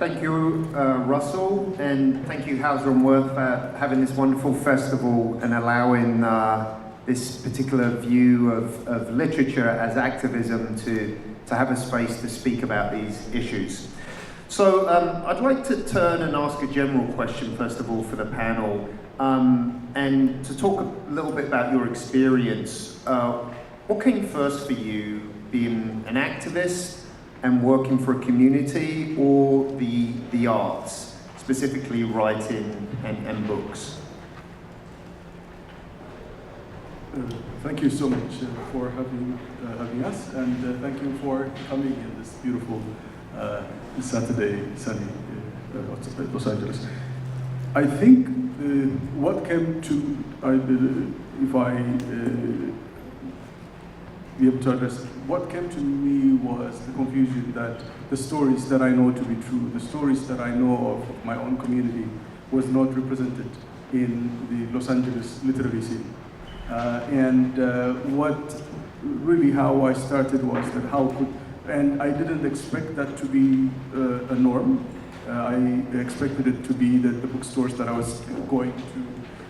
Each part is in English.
Thank you, Russell, and thank you, Hauser Wirth, for having this wonderful festival and allowing this particular view of literature as activism to have a space to speak about these issues. So I'd like to turn and ask a general question, first of all, for the panel, and to talk a little bit about your experience. What came first for you, being an activist and working for a community, or the arts, specifically writing and books? Thank you so much for having us, and thank you for coming in this beautiful Saturday, sunny Los Angeles. I think what came to, if I be able to address it, what came to me was the confusion that the stories that I know to be true, the stories that I know of my own community, was not represented in the Los Angeles literary scene. How I started was that and I didn't expect that to be a norm. I expected it to be that the bookstores that I was going to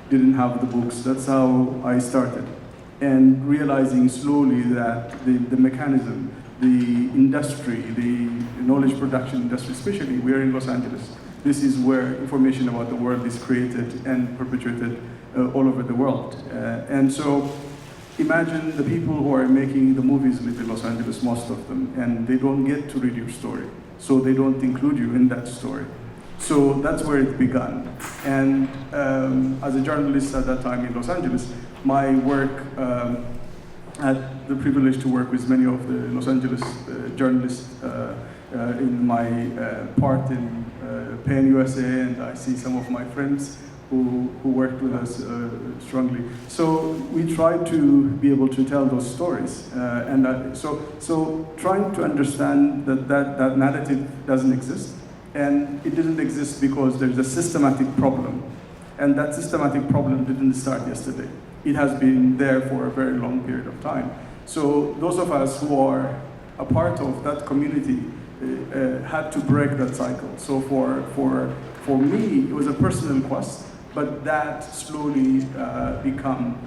didn't have the books. That's how I started. And realizing slowly that the mechanism, the industry, the knowledge production industry, especially we are in Los Angeles, this is where information about the world is created and perpetuated all over the world. And so imagine the people who are making the movies live in Los Angeles, most of them, and they don't get to read your story. So they don't include you in that story. So that's where it began. And as a journalist at that time in Los Angeles, my work, had the privilege to work with many of the Los Angeles journalists in my part in PEN USA, and I see some of my friends who worked with us strongly. So we try to be able to tell those stories. So trying to understand that narrative doesn't exist. And it didn't exist because there's a systematic problem. And that systematic problem didn't start yesterday. It has been there for a very long period of time. So those of us who are a part of that community had to break that cycle. So for me, it was a personal quest, but that slowly become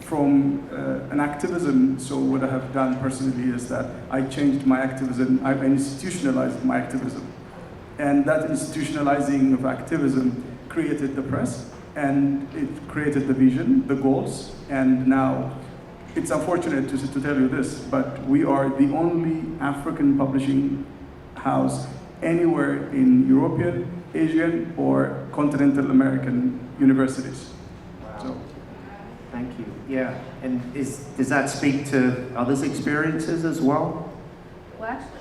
from an activism. So what I have done personally is that I changed my activism, I institutionalized my activism. And that institutionalizing of activism created the press, and it created the vision, the goals, and now it's unfortunate to tell you this, but we are the only African publishing house anywhere in European, Asian, or continental American universities. Wow. So. Thank you. Yeah, and does that speak to others' experiences as well? Well, actually,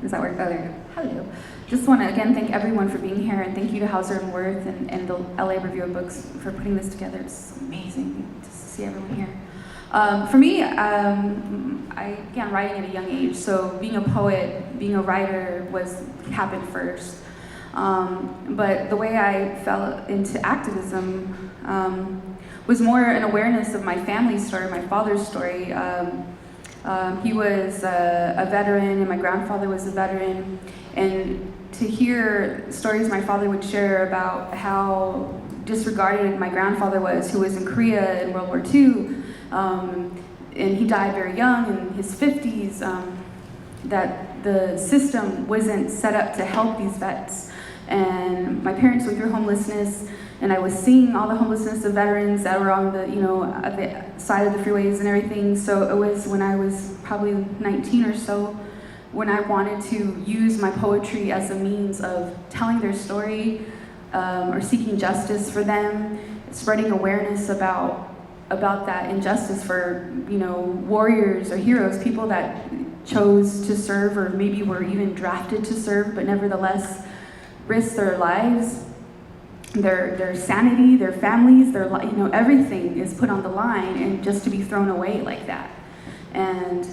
does that work? Oh, there you go. Hello. Just want to again thank everyone for being here, and thank you to Hauser and Wirth and the LA Review of Books for putting this together. It's amazing to see everyone here. For me, I began writing at a young age, so being a poet, being a writer happened first. But the way I fell into activism was more an awareness of my family's story, my father's story. He was a veteran, and my grandfather was a veteran, and to hear stories my father would share about how disregarded my grandfather was, who was in Korea in World War II, and he died very young, in his 50s, that the system wasn't set up to help these vets. And my parents went through homelessness, and I was seeing all the homelessness of veterans that were on the, at the side of the freeways and everything. So it was when I was probably 19 or so, when I wanted to use my poetry as a means of telling their story, or seeking justice for them, spreading awareness about that injustice for, warriors or heroes, people that chose to serve or maybe were even drafted to serve, but nevertheless risked their lives, their sanity, their families, their everything is put on the line, and just to be thrown away like that. And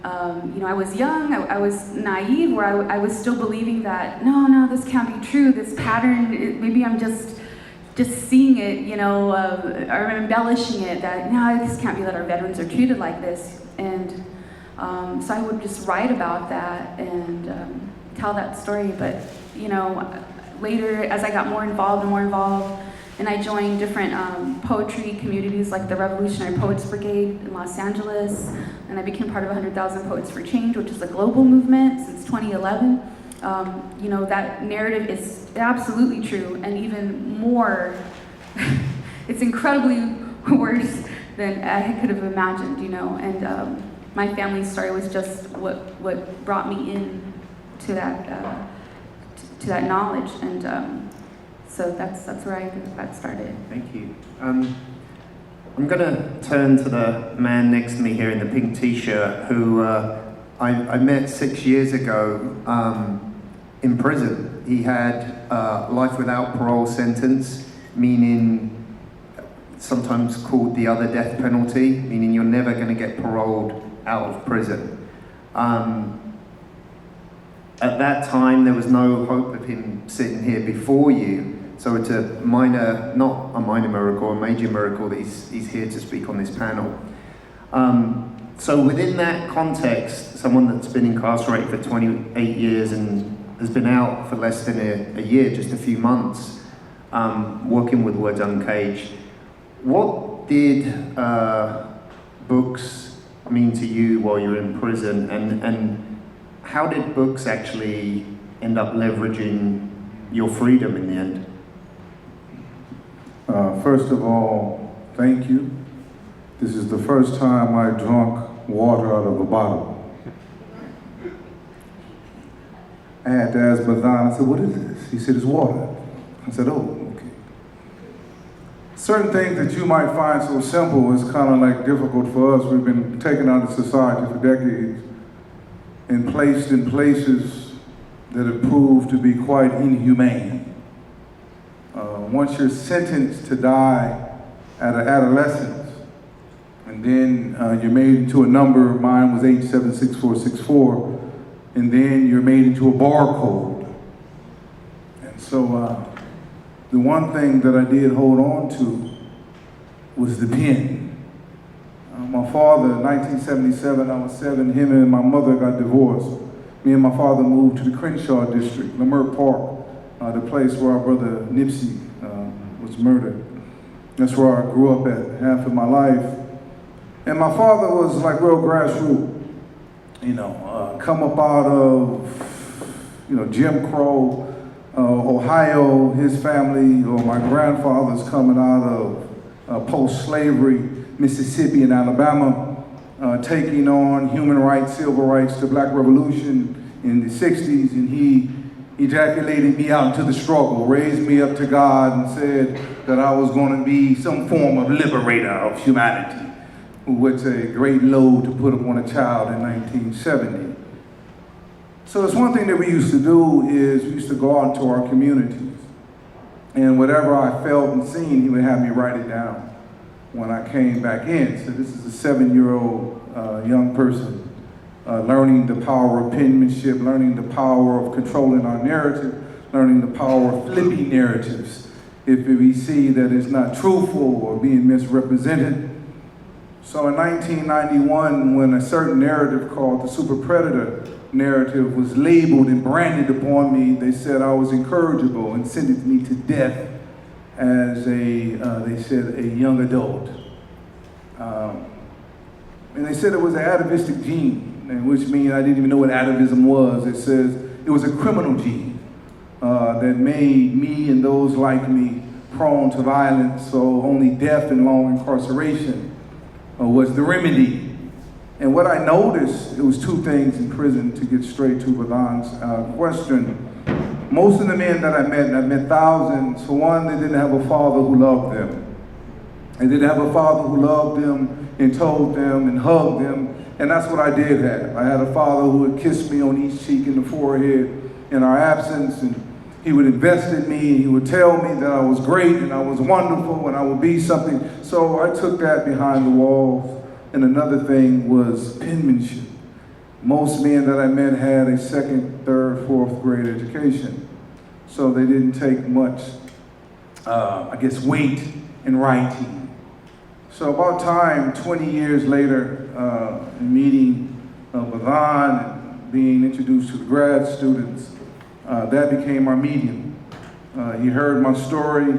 I was young, I was naive, where I was still believing that, no, this can't be true, this pattern, maybe I'm just seeing it, or embellishing it, that, no, this can't be that our veterans are treated like this. And So I would just write about that and tell that story. But, you know, later, as I got more involved, and I joined different poetry communities like the Revolutionary Poets Brigade in Los Angeles, and I became part of 100,000 Poets for Change, which is a global movement since 2011. You know, that narrative is absolutely true, and even more, it's incredibly worse than I could have imagined, you know, and my family's story was just what brought me in to that knowledge, and so that's where I got started. Thank you. I'm going to turn to the man next to me here in the pink t-shirt who I met 6 years ago in prison. He had life without parole sentence, meaning sometimes called the other death penalty, meaning you're never going to get paroled out of prison. At that time, there was no hope of him sitting here before you. So it's not a minor miracle, a major miracle that he's here to speak on this panel. So within that context, someone that's been incarcerated for 28 years and has been out for less than a year, just a few months, working with Words Uncaged, what did books mean to you while you were in prison, and how did books actually end up leveraging your freedom in the end? First of all, thank you. This is the first time I drunk water out of a bottle. I had to ask Bidhan, I said, what is this? He said, it's water. I said, oh, okay. Certain things that you might find so simple is kind of like difficult for us. We've been taken out of society for decades and placed in places that have proved to be quite inhumane. Once you're sentenced to die at an adolescence, and then you're made into a number, mine was H76464, and then you're made into a barcode. And so the one thing that I did hold on to was the pen. My father, in 1977, I was 7, him and my mother got divorced. Me and my father moved to the Crenshaw district, Lamert Park, the place where our brother Nipsey was murdered. That's where I grew up at half of my life. And my father was like real grassroots, you know, come up out of, you know, Jim Crow, Ohio, his family, or my grandfather's coming out of post-slavery Mississippi and Alabama, taking on human rights, civil rights, the Black Revolution in the 60s, and he ejaculated me out into the struggle, raised me up to God, and said that I was going to be some form of liberator of humanity, which is a great load to put upon a child in 1970. So it's one thing that we used to do is we used to go out into our communities, and whatever I felt and seen, he would have me write it down when I came back in. So this is a 7-year-old young person learning the power of penmanship, learning the power of controlling our narrative, learning the power of flipping narratives if we see that it's not truthful or being misrepresented. So in 1991, when a certain narrative called the super predator narrative was labeled and branded upon me, they said I was incorrigible and sentenced me to death as they said, a young adult. And they said it was an atavistic gene, which means I didn't even know what atavism was. It says it was a criminal gene that made me and those like me prone to violence, so only death and long incarceration was the remedy. And what I noticed, it was two things in prison, to get straight to Bidhan's question. Most of the men that I met, and I've met thousands, for one, they didn't have a father who loved them. They didn't have a father who loved them and told them and hugged them, and that's what I did have. I had a father who would kiss me on each cheek and the forehead in our absence, and he would invest in me, and he would tell me that I was great and I was wonderful and I would be something. So I took that behind the walls. And another thing was penmanship. Most men that I met had a 2nd, 3rd, 4th grade education. So they didn't take much, weight in writing. So about time, 20 years later, meeting Bidhan, and being introduced to the grad students, that became our medium. He heard my story.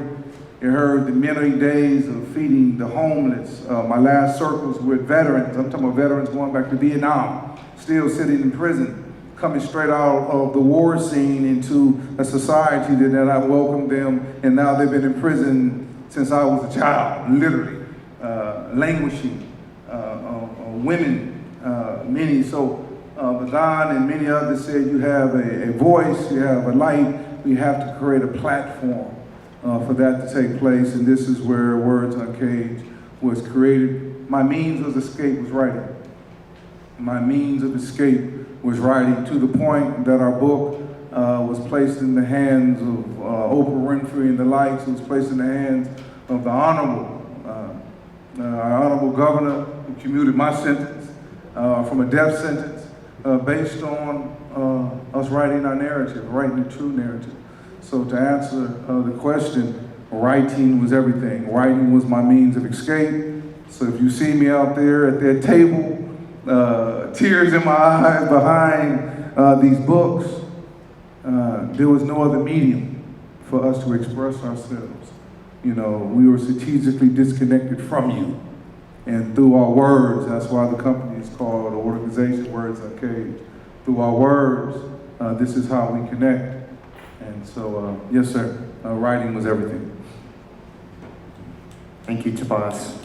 He heard the many days of feeding the homeless. My last circles with veterans. I'm talking about veterans going back to Vietnam, still sitting in prison, coming straight out of the war scene into a society that I welcomed them, and now they've been in prison since I was a child, literally, languishing, women, many. So Bidhan and many others said, you have a voice, you have a light, we have to create a platform for that to take place, and this is where Words Uncaged was created. My means of escape was writing. My means of escape was writing, to the point that our book was placed in the hands of Oprah Winfrey and the likes. It was placed in the hands of the our honorable governor, who commuted my sentence from a death sentence based on us writing our narrative, writing the true narrative. So to answer the question, writing was everything. Writing was my means of escape. So if you see me out there at that table, tears in my eyes behind these books, there was no other medium for us to express ourselves. You know, we were strategically disconnected from you. And through our words, that's why the company is called, the organization, Words Uncaged. Through our words, this is how we connect. And so, yes, sir, writing was everything. Thank you, Tobias.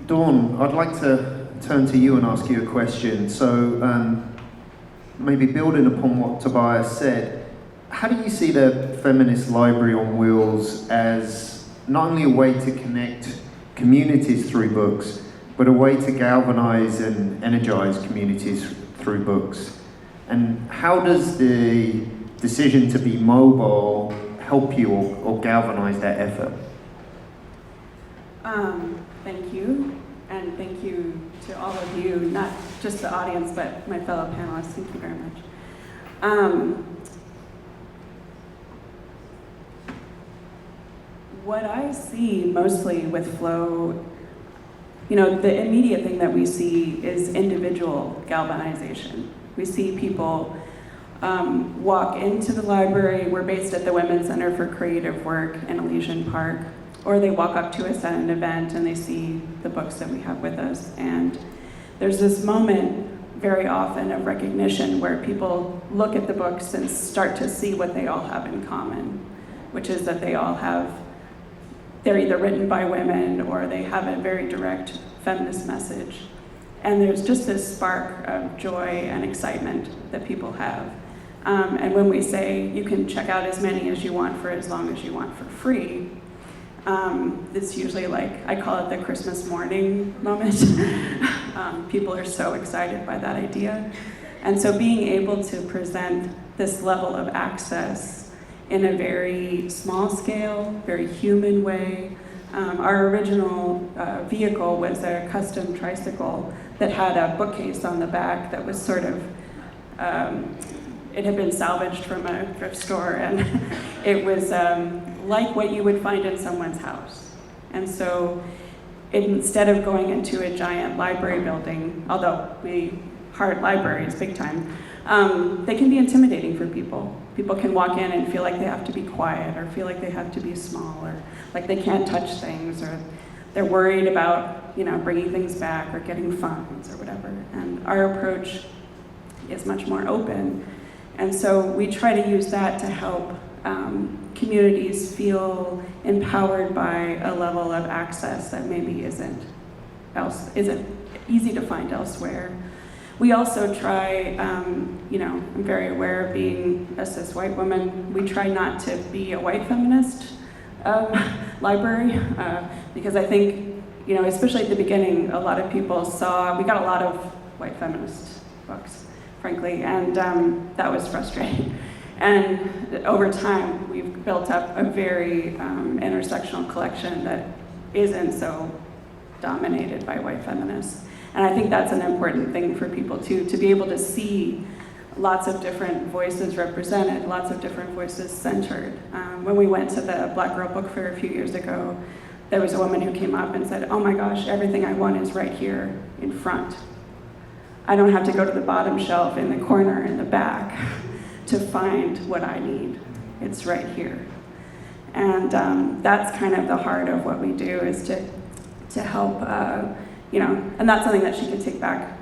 Dawn, I'd like to turn to you and ask you a question. So, maybe building upon what Tobias said, how do you see the Feminist Library on Wheels as not only a way to connect communities through books, but a way to galvanize and energize communities through books? And how does the decision to be mobile help you or galvanize that effort? Thank you, and thank you to all of you, not just the audience, but my fellow panelists. Thank you very much. What I see mostly with Flow, you know, the immediate thing that we see is individual galvanization. We see people walk into the library. We're based at the Women's Center for Creative Work in Elysian Park, or they walk up to us at an event and they see the books that we have with us. And there's this moment very often of recognition where people look at the books and start to see what they all have in common, which is that they're either written by women or they have a very direct feminist message. And there's just this spark of joy and excitement that people have. And when we say you can check out as many as you want for as long as you want for free, it's usually like, I call it the Christmas morning moment. People are so excited by that idea. And so being able to present this level of access in a very small scale, very human way. Our original vehicle was a custom tricycle that had a bookcase on the back that was sort of, it had been salvaged from a thrift store, and it was like what you would find in someone's house. And so instead of going into a giant library building, although we heart libraries big time, they can be intimidating for people. People can walk in and feel like they have to be quiet, or feel like they have to be small, or like they can't touch things, or they're worried about, you know, bringing things back or getting fines or whatever. And our approach is much more open. And so we try to use that to help communities feel empowered by a level of access that maybe isn't easy to find elsewhere. We also try, you know, I'm very aware of being a cis white woman. We try not to be a white feminist library, because I think, you know, especially at the beginning, a lot of people we got a lot of white feminist books, frankly, and that was frustrating. And over time, we've built up a very intersectional collection that isn't so dominated by white feminists. And I think that's an important thing for people too, to be able to see lots of different voices represented, lots of different voices centered. When we went to the Black Girl Book Fair a few years ago, there was a woman who came up and said, "Oh my gosh, everything I want is right here in front. I don't have to go to the bottom shelf in the corner in the back to find what I need. It's right here." And that's kind of the heart of what we do, is to help, and that's something that she could take back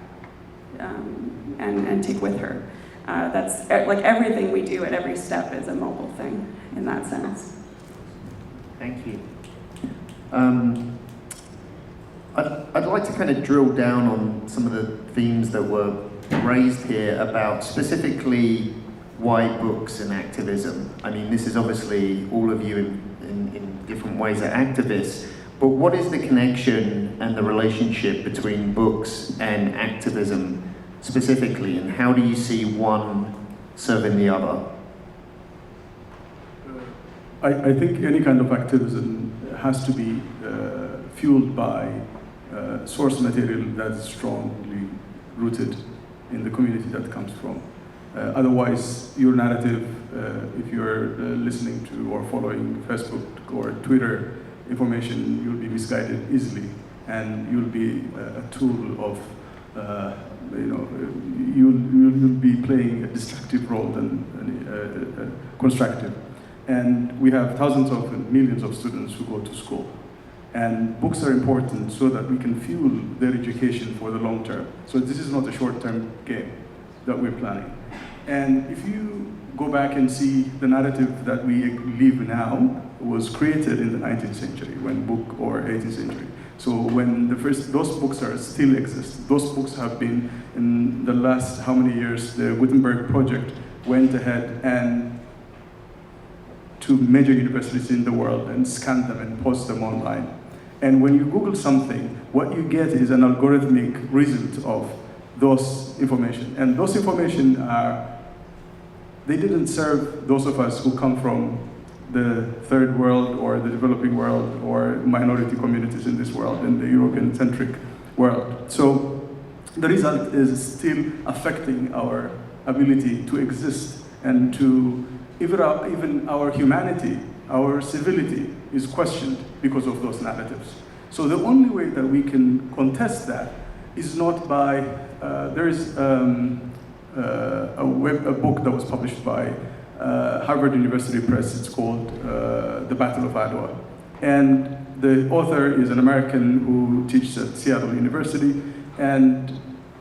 and take with her. That's like everything we do at every step is a mobile thing in that sense. Thank you. I'd like to kind of drill down on some of the themes that were raised here about specifically why books and activism. I mean, this is obviously all of you in different ways are activists, but what is the connection and the relationship between books and activism specifically, and how do you see one serving the other? I think any kind of activism has to be fueled by source material that is strongly rooted in the community that comes from. Otherwise, your narrative, if you're listening to or following Facebook or Twitter information, you'll be misguided easily, and you'll be a tool of, you'll be playing a destructive role than constructive. And we have thousands of and millions of students who go to school. And books are important so that we can fuel their education for the long term. So this is not a short-term game that we're planning. And if you go back and see the narrative that we live now was created in the 19th century, or 18th century. So when those books still exist. Those books have been, in the last how many years, the Gutenberg project went ahead and to major universities in the world and scan them and post them online. And when you Google something, what you get is an algorithmic result of those information. And those information they didn't serve those of us who come from the third world or the developing world or minority communities in this world, in the European-centric world. So the result is still affecting our ability to exist and to even our humanity, our civility is questioned because of those narratives. So the only way that we can contest that is not by, there is a book that was published by Harvard University Press. It's called The Battle of Adwa. And the author is an American who teaches at Seattle University. And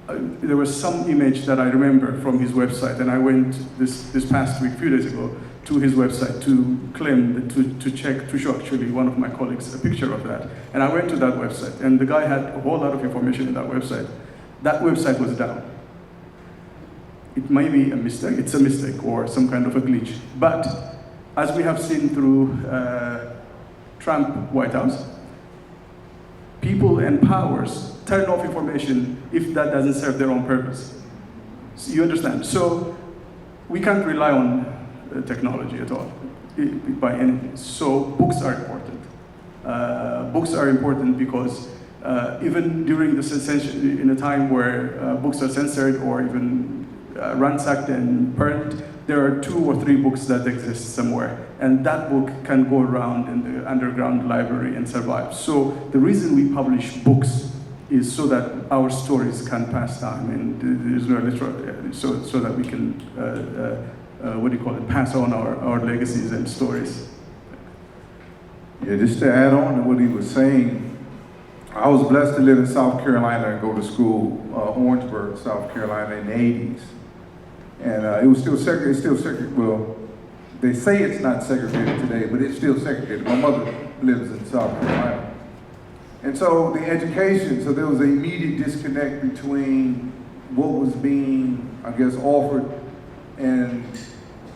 there was some image that I remember from his website, and I went this past week, a few days ago, to his website to claim, to show actually one of my colleagues a picture of that. And I went to that website, and the guy had a whole lot of information in that website. That website was down. It may be a mistake, it's a mistake, or some kind of a glitch. But as we have seen through Trump White House, people and powers turn off information if that doesn't serve their own purpose. So you understand? So we can't rely on technology at all, by any means. So books are important. Books are important because even during the censorship, in a time where books are censored or even ransacked and burned, there are 2 or 3 books that exist somewhere. And that book can go around in the underground library and survive. So the reason we publish books is so that our stories can pass time, and there's no literary, so that we can, pass on our legacies and stories. Yeah, just to add on to what he was saying, I was blessed to live in South Carolina and go to school, Orangeburg, South Carolina, in the 80s. And it was still segregated, well, they say it's not segregated today, but it's still segregated. My mother lives in South Carolina. And so the education, so there was an immediate disconnect between what was being, I guess, offered, and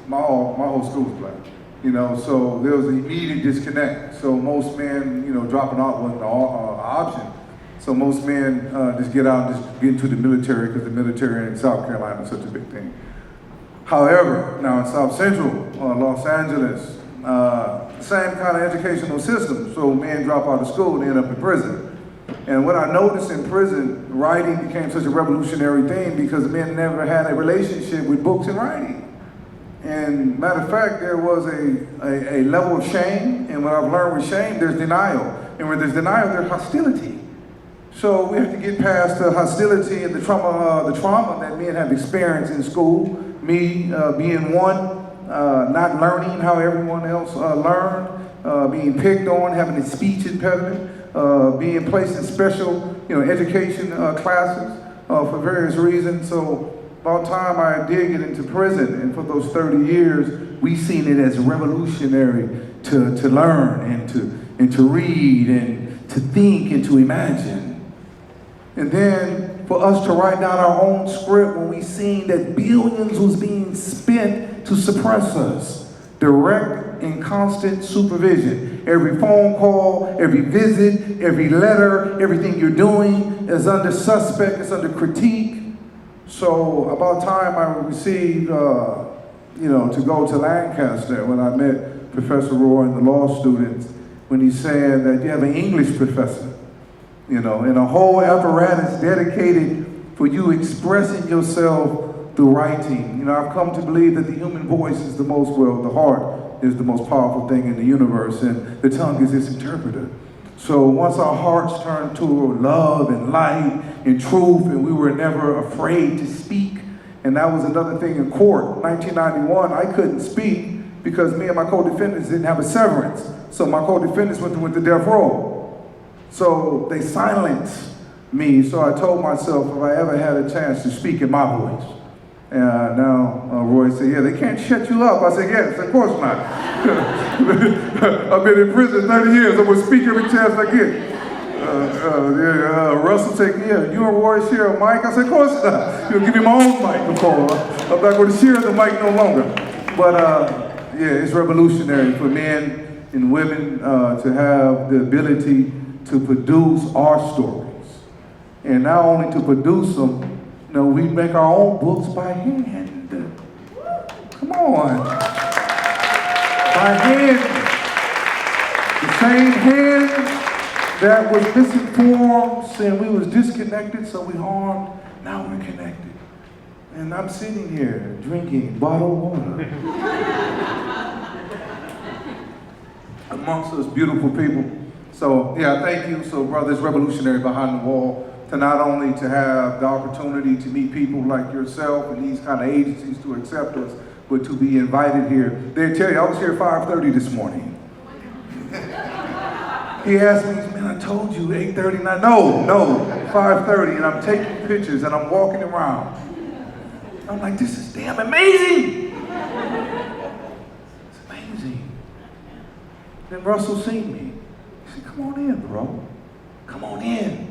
my whole school was black. So there was an immediate disconnect. So most men, dropping out wasn't an option. So most men just get out and just get into the military because the military in South Carolina is such a big thing. However, now in South Central, Los Angeles, same kind of educational system. So men drop out of school and end up in prison. And what I noticed in prison, writing became such a revolutionary thing because men never had a relationship with books and writing. And matter of fact, there was a level of shame, and what I've learned with shame, there's denial. And where there's denial, there's hostility. So we have to get past the hostility and the trauma that men have experienced in school. Me being one, not learning how everyone else learned, being picked on, having a speech impediment, being placed in special, education classes for various reasons. So about time I did get into prison, and for those 30 years, we've seen it as revolutionary to learn and to read and to think and to imagine. And then for us to write down our own script when we seen that billions was being spent to suppress us. Direct and constant supervision. Every phone call, every visit, every letter, everything you're doing is under suspect, it's under critique. So about time I received, to go to Lancaster when I met Professor Roy and the law students, when he said that you have an English professor, and a whole apparatus dedicated for you expressing yourself through writing. I've come to believe that the human voice is the heart is the most powerful thing in the universe, and the tongue is its interpreter. So once our hearts turned to love and light and truth, and we were never afraid to speak, and that was another thing in court. 1991, I couldn't speak because me and my co-defendants didn't have a severance. So my co-defendants went to death row. So they silenced me. So I told myself if I ever had a chance to speak in my voice. And now Roy said, yeah, they can't shut you up. I said, yes, of course not. I've been in prison 30 years. I'm going to speak every chance I get. Russell said, yeah, you and Roy share a mic? I said, of course not. Give me my own microphone. I'm not going to share the mic no longer. But it's revolutionary for men and women to have the ability to produce our stories. And not only to produce them, we make our own books by hand. Come on. By hand. The same hand that was misinformed, saying we was disconnected, so we harmed, now we're connected. And I'm sitting here drinking bottled water. Amongst those beautiful people. So, thank you. So, brother, it's revolutionary behind the wall to not only to have the opportunity to meet people like yourself and these kind of agencies to accept us, but to be invited here. They tell you, I was here at 5:30 this morning. He asked me, man, I told you 8:30. No, 5:30, and I'm taking pictures and I'm walking around. I'm like, this is damn amazing. It's amazing. Then Russell seen me. He said, come on in, bro. Come on in.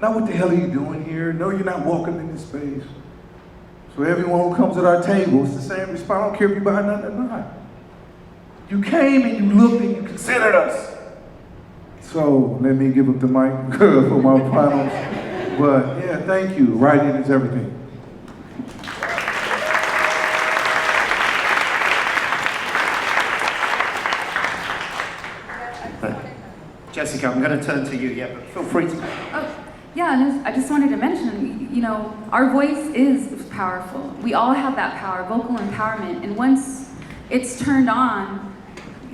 Now what the hell are you doing here? No, you're not welcome in this space. So everyone who comes at our table, it's the same response. I don't care if you buy nothing or not. You came and you looked and you considered us. So let me give up the mic for my finals. But thank you. Writing is everything. Jessica, I'm going to turn to you, but feel free to. I just wanted to mention, our voice is powerful. We all have that power, vocal empowerment, and once it's turned on,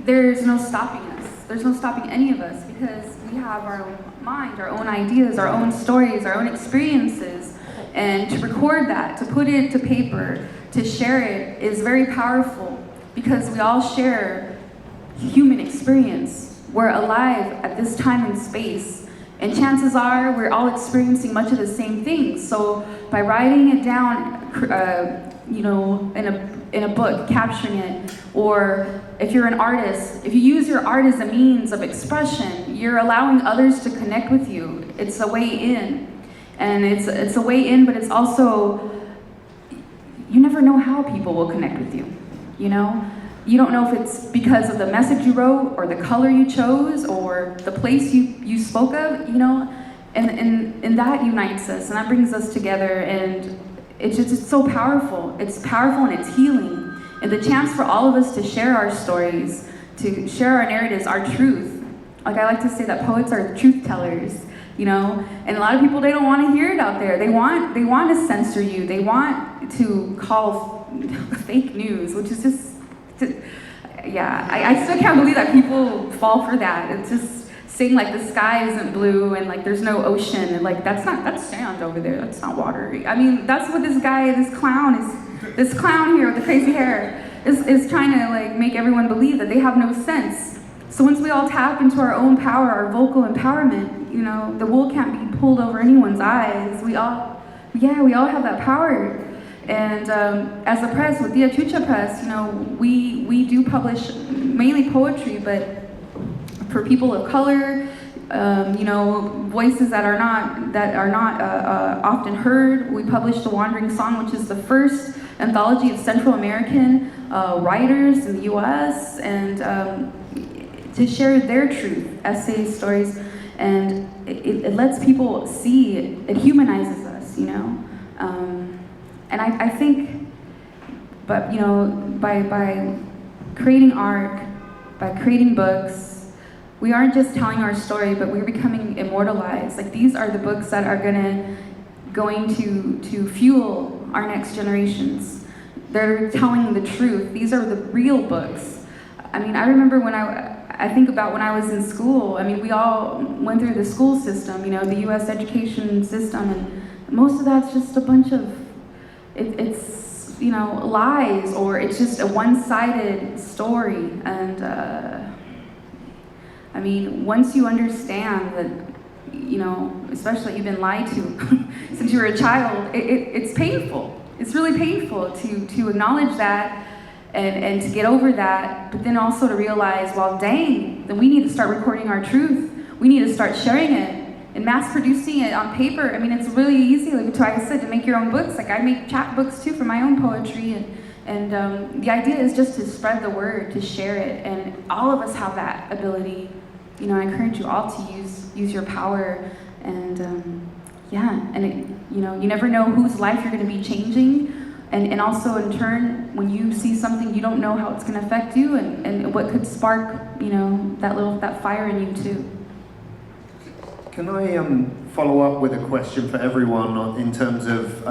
there's no stopping us. There's no stopping any of us because we have our own mind, our own ideas, our own stories, our own experiences, and to record that, to put it to paper, to share it is very powerful because we all share human experience. We're alive at this time and space, and chances are we're all experiencing much of the same things. So by writing it down, in a book, capturing it, or if you're an artist, if you use your art as a means of expression, you're allowing others to connect with you. It's a way in, and it's a way in, but it's also, you never know how people will connect with you, You don't know if it's because of the message you wrote, or the color you chose, or the place you spoke of, and that unites us, and that brings us together, and it's so powerful. It's powerful and it's healing. And the chance for all of us to share our stories, to share our narratives, our truth. Like I like to say that poets are truth tellers. you know? And a lot of people, they don't want to hear it out there. They want to censor you. They want to call fake news, which is just yeah, I still can't believe that people fall for that. It's just saying like the sky isn't blue and like there's no ocean and like that's sand over there. That's not water. I mean, that's what this clown here with the crazy hair is trying to like make everyone believe that they have no sense. So once we all tap into our own power, our vocal empowerment, you know, the wool can't be pulled over anyone's eyes. We all have that power. And as a press, with Tia Chucha Press, you know, we do publish mainly poetry, but for people of color, you know, voices that are not often heard. We published The Wandering Song, which is the first anthology of Central American writers in the U.S. and to share their truth, essays, stories, and it lets people see. It humanizes us, you know. And I think, but you know, by creating art, by creating books, we aren't just telling our story, but we're becoming immortalized. Like these are the books that are going to fuel our next generations. They're telling the truth. These are the real books. I mean, I remember when I think about when I was in school. I mean, we all went through the school system, you know, the U.S. education system, and most of that's just a bunch of it's you know, lies, or it's just a one-sided story. And I mean, once you understand that, you know, especially you've been lied to since you were a child, it's painful. It's really painful to acknowledge that and to get over that, but then also to realize, well, dang, then we need to start recording our truth. We need to start sharing it and mass producing it on paper. I mean, it's really easy, like I said, to make your own books. Like I make chapbooks too for my own poetry, and the idea is just to spread the word, to share it, and all of us have that ability. You know, I encourage you all to use your power, and yeah, and it, you know, you never know whose life you're going to be changing, and also in turn, when you see something, you don't know how it's going to affect you, and what could spark, you know, that fire in you too. Can I follow up with a question for everyone in terms of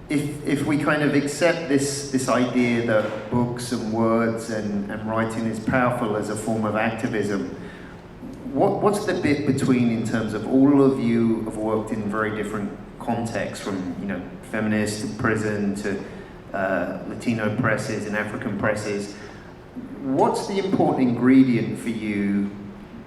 if we kind of accept this idea that books and words and writing is powerful as a form of activism, what's the bit between, in terms of all of you have worked in very different contexts, from, you know, feminist to prison to Latino presses and African presses, what's the important ingredient for you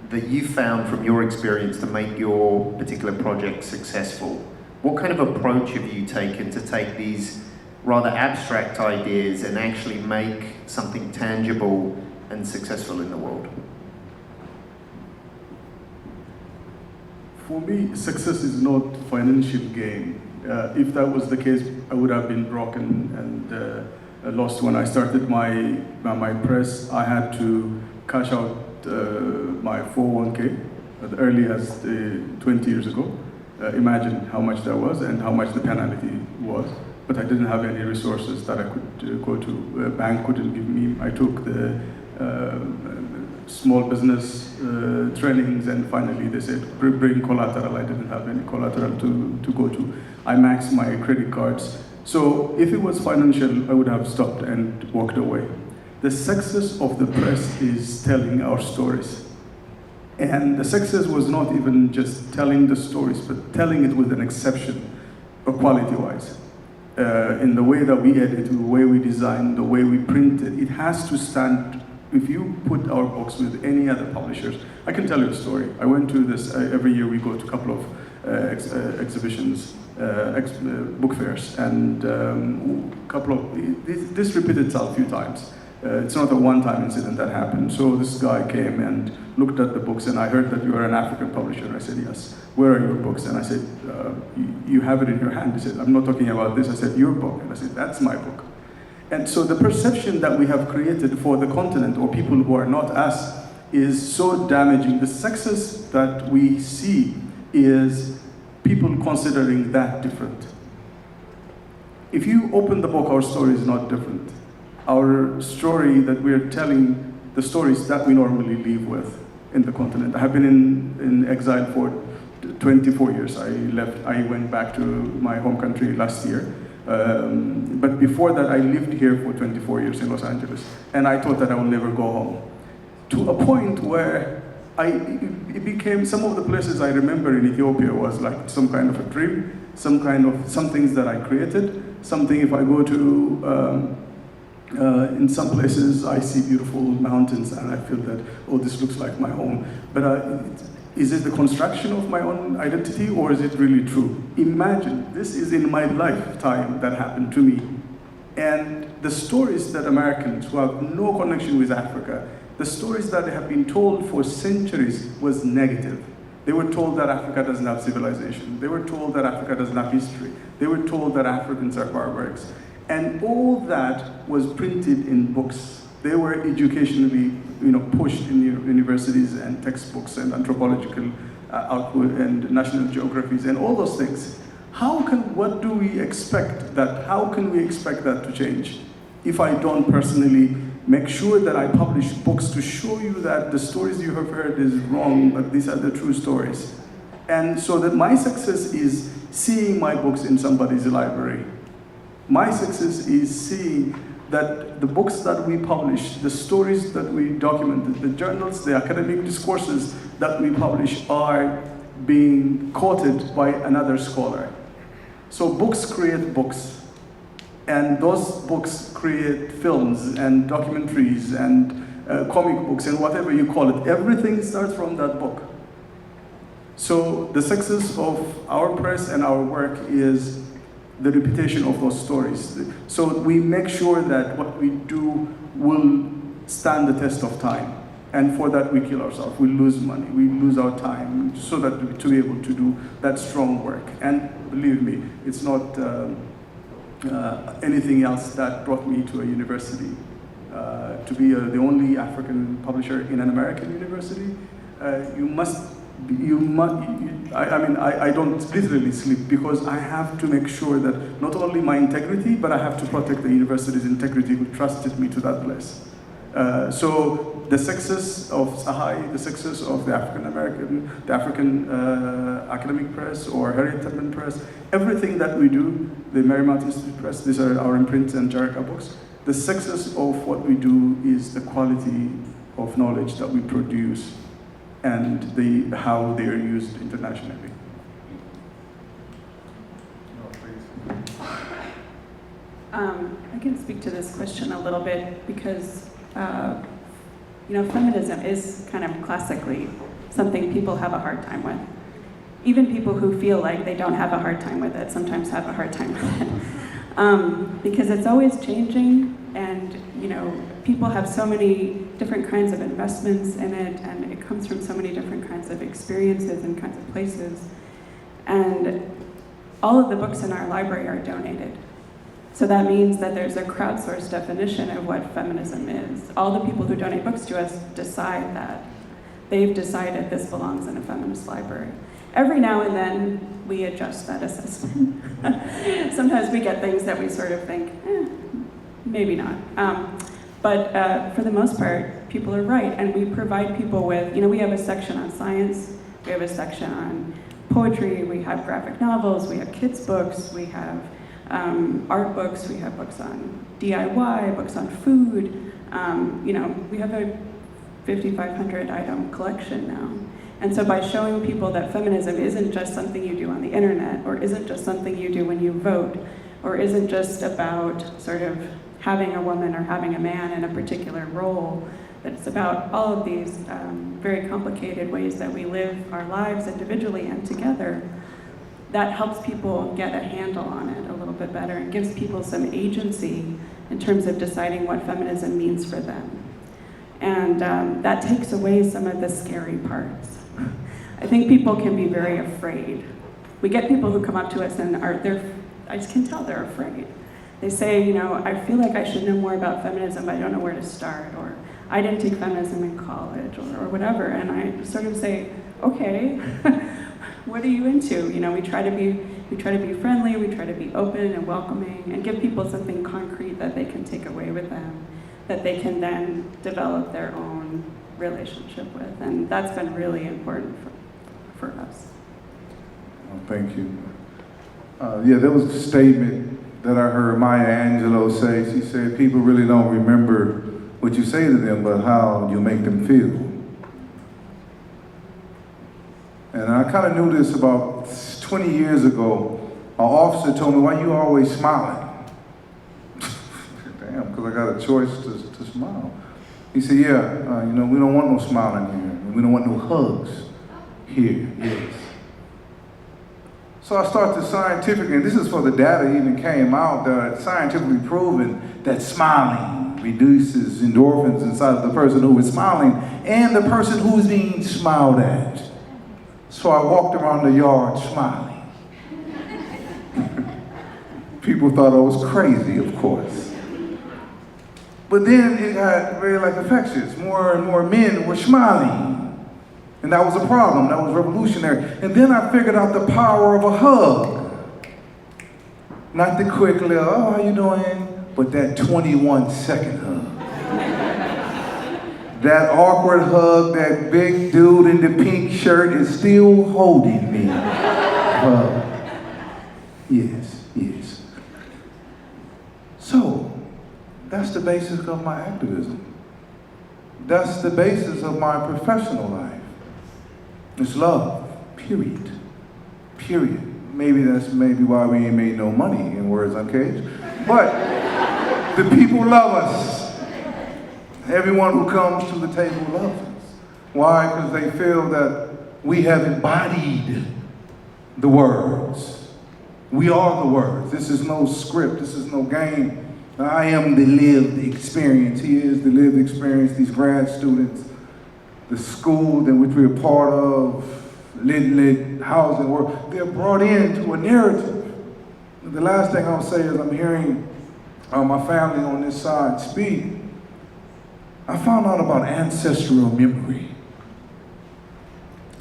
that you found from your experience to make your particular project successful? What kind of approach have you taken to take these rather abstract ideas and actually make something tangible and successful in the world? For me, success is not financial gain. If that was the case, I would have been broken and lost. When I started my press, I had to cash out my 401k as early as 20 years ago. Imagine how much that was and how much the penalty was. But I didn't have any resources that I could go to. A bank couldn't give me. I took the small business trainings, and finally they said, bring collateral. I didn't have any collateral to go to. I maxed my credit cards. So if it was financial, I would have stopped and walked away. The success of the press is telling our stories. And the success was not even just telling the stories, but telling it with an exception, quality-wise. In the way that we edit, the way we design, the way we print it, it has to stand. If you put our books with any other publishers, I can tell you a story. I went to this, every year we go to a couple of exhibitions, book fairs, and this repeated itself a few times. It's not a one-time incident that happened. So this guy came and looked at the books, and I heard that you are an African publisher. And I said, yes. Where are your books? And I said, you have it in your hand. He said, I'm not talking about this. I said, your book. And I said, that's my book. And so the perception that we have created for the continent, or people who are not us, is so damaging. The success that we see is people considering that different. If you open the book, our story is not different. Our story that we're telling, the stories that we normally live with in the continent. I have been in exile for 24 years. I went back to my home country last year. But before that, I lived here for 24 years in Los Angeles. And I thought that I would never go home. To a point where it became, some of the places I remember in Ethiopia was like some kind of a dream, some things that I created, something if I go to, in some places I see beautiful mountains and I feel that, oh, this looks like my home. But is it the construction of my own identity or is it really true? Imagine, this is in my lifetime that happened to me. And the stories that Americans who have no connection with Africa, the stories that have been told for centuries was negative. They were told that Africa doesn't have civilization. They were told that Africa doesn't have history. They were told that Africans are barbarics. And all that was printed in books. They were educationally, pushed in universities and textbooks and anthropological output and national geographies and all those things. How can we expect that to change if I don't personally make sure that I publish books to show you that the stories you have heard is wrong, but these are the true stories. And so that my success is seeing my books in somebody's library. My success is seeing that the books that we publish, the stories that we document, the journals, the academic discourses that we publish are being quoted by another scholar. So books create books. And those books create films and documentaries and comic books and whatever you call it. Everything starts from that book. So the success of our press and our work is the reputation of those stories. So we make sure that what we do will stand the test of time. And for that we kill ourselves, we lose money, we lose our time, so that to be able to do that strong work. And believe me, it's not anything else that brought me to a university. To be the only African publisher in an American university, I don't literally sleep because I have to make sure that not only my integrity, but I have to protect the university's integrity who trusted me to that place. So the success of Tsehai, the success of the African Academic Press or Harriet Tubman Press, everything that we do, the Marymount Institute Press, these are our imprint and Jaraka books. The success of what we do is the quality of knowledge that we produce and how they are used internationally. I can speak to this question a little bit because feminism is kind of classically something people have a hard time with. Even people who feel like they don't have a hard time with it sometimes have a hard time with it. Because it's always changing and, people have so many different kinds of investments in it and it comes from so many different kinds of experiences and kinds of places. And all of the books in our library are donated. So that means that there's a crowdsourced definition of what feminism is. All the people who donate books to us decide that. They've decided this belongs in a feminist library. Every now and then, we adjust that assessment. Sometimes we get things that we sort of think, maybe not. But for the most part, people are right. And we provide people with, we have a section on science, we have a section on poetry, we have graphic novels, we have kids' books, we have art books, we have books on DIY, books on food. We have a 5,500 item collection now. And so by showing people that feminism isn't just something you do on the internet, or isn't just something you do when you vote, or isn't just about sort of having a woman or having a man in a particular role, that it's about all of these very complicated ways that we live our lives individually and together, that helps people get a handle on it a little bit better and gives people some agency in terms of deciding what feminism means for them. And that takes away some of the scary parts. I think people can be very afraid. We get people who come up to us and I just can tell they're afraid. They say, I feel like I should know more about feminism, but I don't know where to start, or I didn't take feminism in college, or whatever. And I sort of say, okay, what are you into? We try to be friendly, we try to be open and welcoming, and give people something concrete that they can take away with them, that they can then develop their own relationship with. And that's been really important for us. Oh, thank you. Yeah, there was a statement that I heard Maya Angelou say. She said, people really don't remember what you say to them, but how you make them feel. And I kind of knew this about 20 years ago. An officer told me, why you always smiling? Damn, because I got a choice to smile. He said, yeah, you know, we don't want no smiling here. We don't want no hugs here, yes. So I started scientifically, and this is for the data even came out, that scientifically proven that smiling reduces endorphins inside of the person who is smiling and the person who is being smiled at. So I walked around the yard smiling. People thought I was crazy, of course. But then it got very infectious. More and more men were smiling. And that was a problem, that was revolutionary. And then I figured out the power of a hug. Not the quick little, oh, how you doing? But that 21-second hug. That awkward hug, that big dude in the pink shirt is still holding me. Yes, yes. So, that's the basis of my activism. That's the basis of my professional life. It's love, period. Period. Maybe that's why we ain't made no money, in words Uncaged. But the people love us. Everyone who comes to the table loves us. Why? Because they feel that we have embodied the words. We are the words. This is no script. This is no game. I am the lived experience. He is the lived experience. These grad students, the school that which we're part of, LITLIT, Hauser Wirth, they're brought into a narrative. The last thing I'll say is I'm hearing my family on this side speak. I found out about ancestral memory.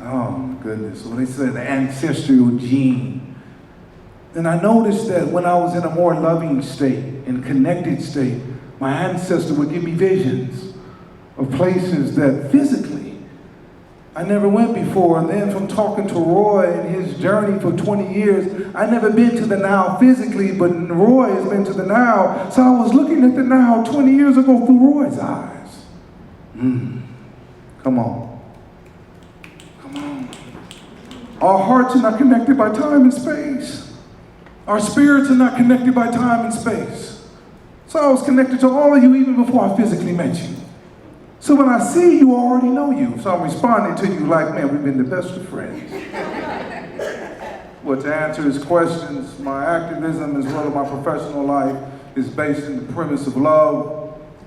Oh my goodness, so they said the ancestral gene. And I noticed that when I was in a more loving state and connected state, my ancestor would give me visions of places that physically I never went before. And then from talking to Roy and his journey for 20 years, I never been to the now physically, but Roy has been to the now. So I was looking at the now 20 years ago through Roy's eyes. Come on. Come on. Our hearts are not connected by time and space. Our spirits are not connected by time and space. So I was connected to all of you even before I physically met you. So when I see you, I already know you. So I'm responding to you like, man, we've been the best of friends. Well, to answer his questions, my activism as well as my professional life is based in the premise of love.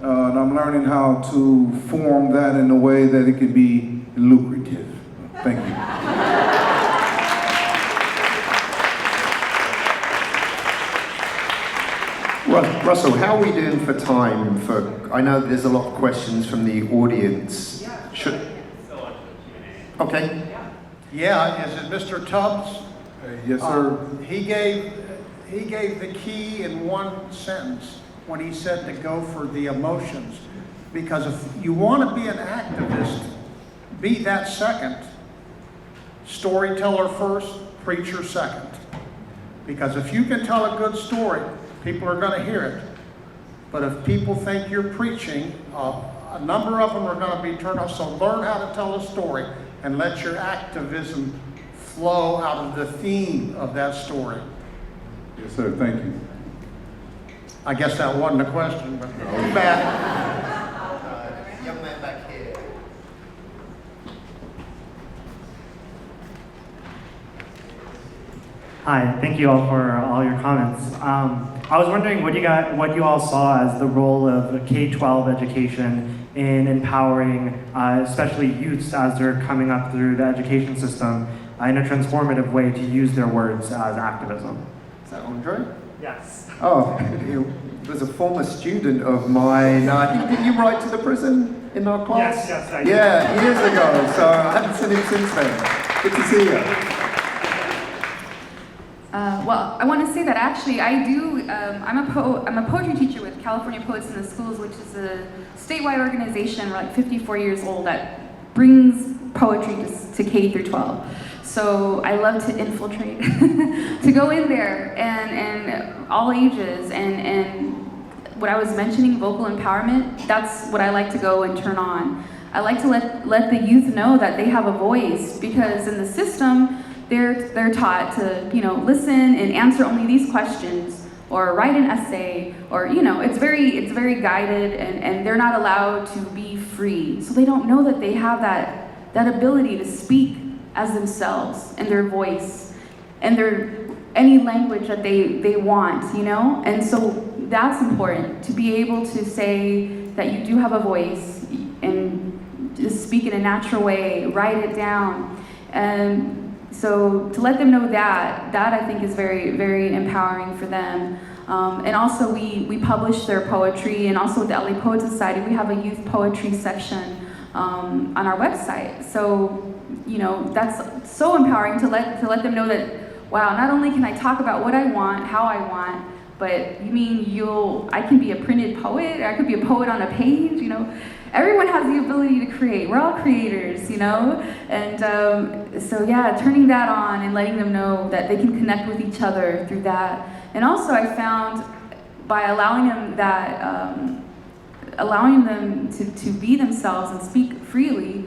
And I'm learning how to form that in a way that it can be lucrative. Thank you. Russell, how are we doing for time? I know there's a lot of questions from the audience. Okay. Yeah, is it Mr. Tubbs? Yes, sir. He gave the key in one sentence when he said to go for the emotions. Because if you want to be an activist, be that second. Storyteller first, preacher second. Because if you can tell a good story, people are going to hear it. But if people think you're preaching, a number of them are going to be turned off. So learn how to tell a story and let your activism flow out of the theme of that story. Yes, sir. Thank you. I guess that wasn't a question, but too bad. Young man back here. Hi, thank you all for all your comments. I was wondering what you all saw as the role of K-12 education in empowering, especially youths as they're coming up through the education system in a transformative way to use their words as activism. Is that Andre? Yes. Oh, he was a former student of mine. I think, did you write to the prison in our class? Yes, I did. Yeah, years ago, so I haven't seen him since then. Good to see you. Well, I want to say that actually I do, I'm a poetry teacher with California Poets in the Schools, which is a statewide organization, we're like 54 years old, that brings poetry to K through 12. So I love to infiltrate, to go in there and all ages and what I was mentioning, vocal empowerment, that's what I like to go and turn on. I like to let the youth know that they have a voice, because in the system, they're taught to, listen and answer only these questions, or write an essay, or, it's very guided, and they're not allowed to be free. So they don't know that they have that ability to speak as themselves, and their voice, and any language that they want, And so that's important, to be able to say that you do have a voice, and just speak in a natural way, write it down. And so to let them know that I think is very, very empowering for them. And also we publish their poetry, and also with the LA Poet Society, we have a youth poetry section on our website. So, that's so empowering to let them know that, wow, not only can I talk about what I want, how I want, but you mean I can be a printed poet, or I could be a poet on a page, Everyone has the ability to create. We're all creators, And so yeah, turning that on and letting them know that they can connect with each other through that. And also I found by allowing them to be themselves and speak freely,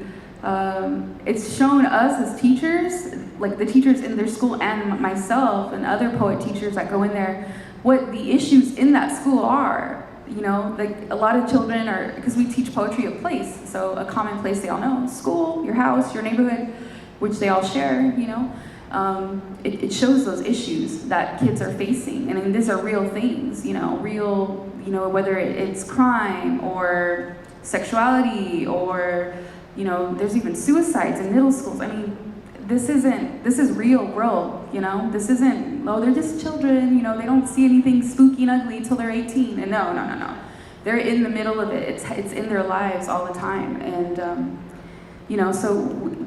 it's shown us as teachers, like the teachers in their school and myself and other poet teachers that go in there, what the issues in that school are. Like a lot of children because we teach poetry of place, so a common place they all know, school, your house, your neighborhood, which they all share, it shows those issues that kids are facing. And I mean, these are real things, whether it's crime or sexuality or, there's even suicides in middle schools. I mean, this is real world, This isn't, they're just children, they don't see anything spooky and ugly until they're 18. And no. They're in the middle of it. It's in their lives all the time. And, so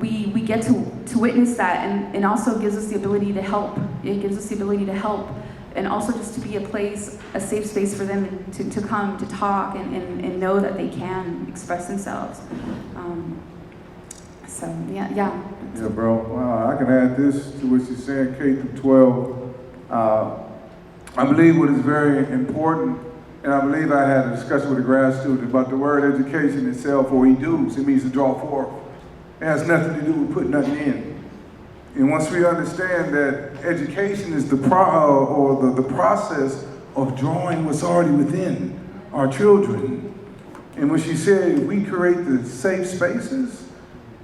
we get to witness that, and also gives us the ability to help. It gives us the ability to help, and also just to be a safe space for them to come, to talk, and know that they can express themselves. So, yeah. Yeah, bro. I can add this to what you're saying, K through 12. I believe what is very important, and I believe I had a discussion with a grad student about the word education itself, or educe. It means to draw forth. It has nothing to do with putting nothing in. And once we understand that education is the process of drawing what's already within our children, and when she said, if we create the safe spaces,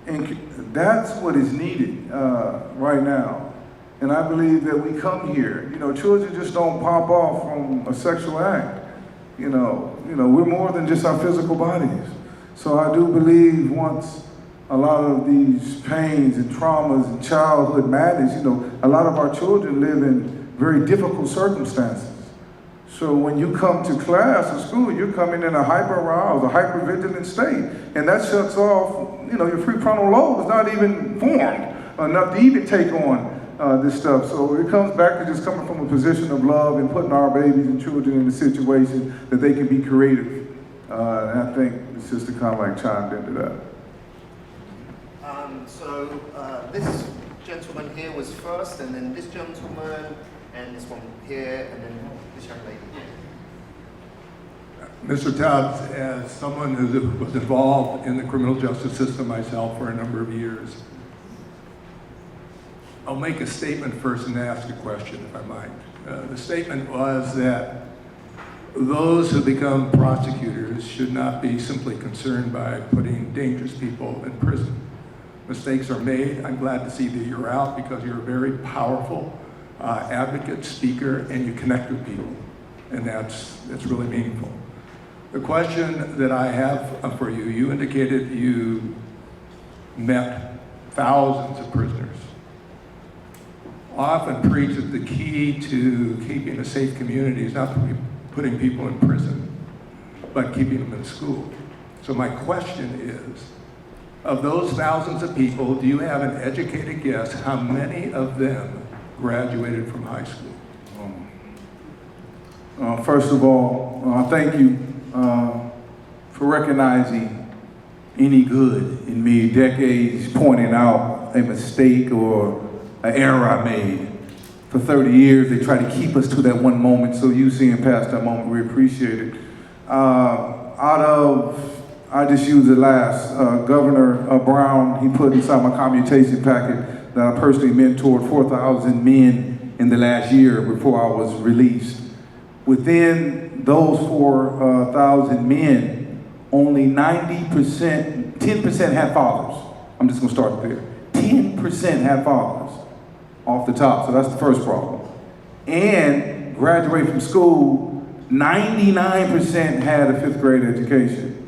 and that's what is needed right now. And I believe that we come here, children just don't pop off from a sexual act. We're more than just our physical bodies. So I do believe once a lot of these pains and traumas and childhood madness, a lot of our children live in very difficult circumstances. So when you come to class or school, you're coming in a hyper-aroused, a hyper-vigilant state. And that shuts off, your prefrontal lobe is not even formed enough to even take on this stuff. So it comes back to just coming from a position of love and putting our babies and children in a situation that they can be creative. And I think the sister kind of like chimed into that. So this gentleman here was first, and then this gentleman, and this one here, and then this young lady. Mr. Tubbs, as someone who was involved in the criminal justice system myself for a number of years, I'll make a statement first and ask a question, if I might. The statement was that those who become prosecutors should not be simply concerned by putting dangerous people in prison. Mistakes are made. I'm glad to see that you're out, because you're a very powerful advocate, speaker, and you connect with people. And that's really meaningful. The question that I have for you, you indicated you met thousands of prisoners. I often preach that the key to keeping a safe community is not putting people in prison, but keeping them in school. So my question is, of those thousands of people, do you have an educated guess how many of them graduated from high school? First of all, thank you for recognizing any good in me, decades pointing out a mistake or an error I made. For 30 years, they try to keep us to that one moment, so you seeing past that moment, we appreciate it. I just used it last, Governor Brown, he put inside my commutation packet that I personally mentored 4,000 men in the last year before I was released. Within those 4,000 men, only 90%, 10% had fathers. I'm just gonna start there. 10% had fathers off the top, so that's the first problem. And graduate from school, 99% had a 5th grade education.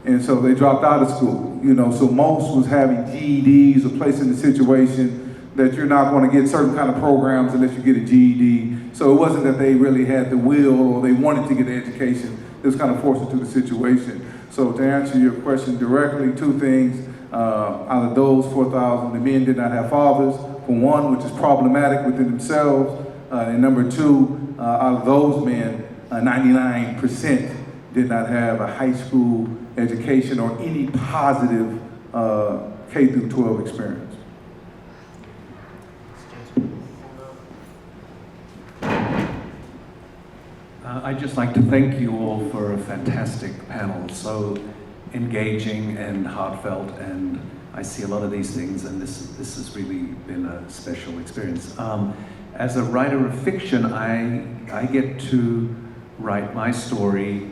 And so they dropped out of school, you know, so most was having GEDs or placed in the situation that you're not going to get certain kind of programs unless you get a GED. So it wasn't that they really had the will or they wanted to get an education. It was kind of forced into the situation. So to answer your question directly, 2 things. Out of those 4,000, the men did not have fathers, for one, which is problematic within themselves. And number 2, out of those men, 99% did not have a high school education or any positive K through 12 experience. I'd just like to thank you all for a fantastic panel, so engaging and heartfelt, and I see a lot of these things, and this has really been a special experience. As a writer of fiction, I get to write my story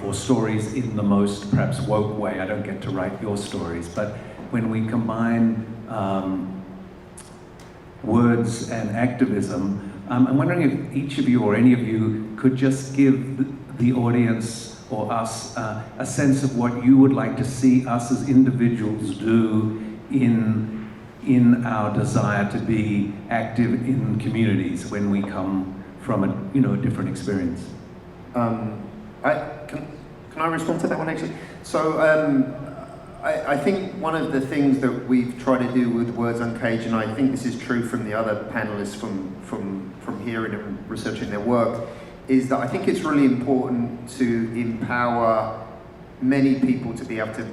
or stories in the most perhaps woke way. I don't get to write your stories, but when we combine words and activism, I'm wondering if each of you or any of you could just give the audience or us a sense of what you would like to see us as individuals do in our desire to be active in communities when we come from a different experience. Can I respond to that one actually? So I think one of the things that we've tried to do with Words Uncaged, and I think this is true from the other panelists from hearing and researching their work, is that I think it's really important to empower many people to be able to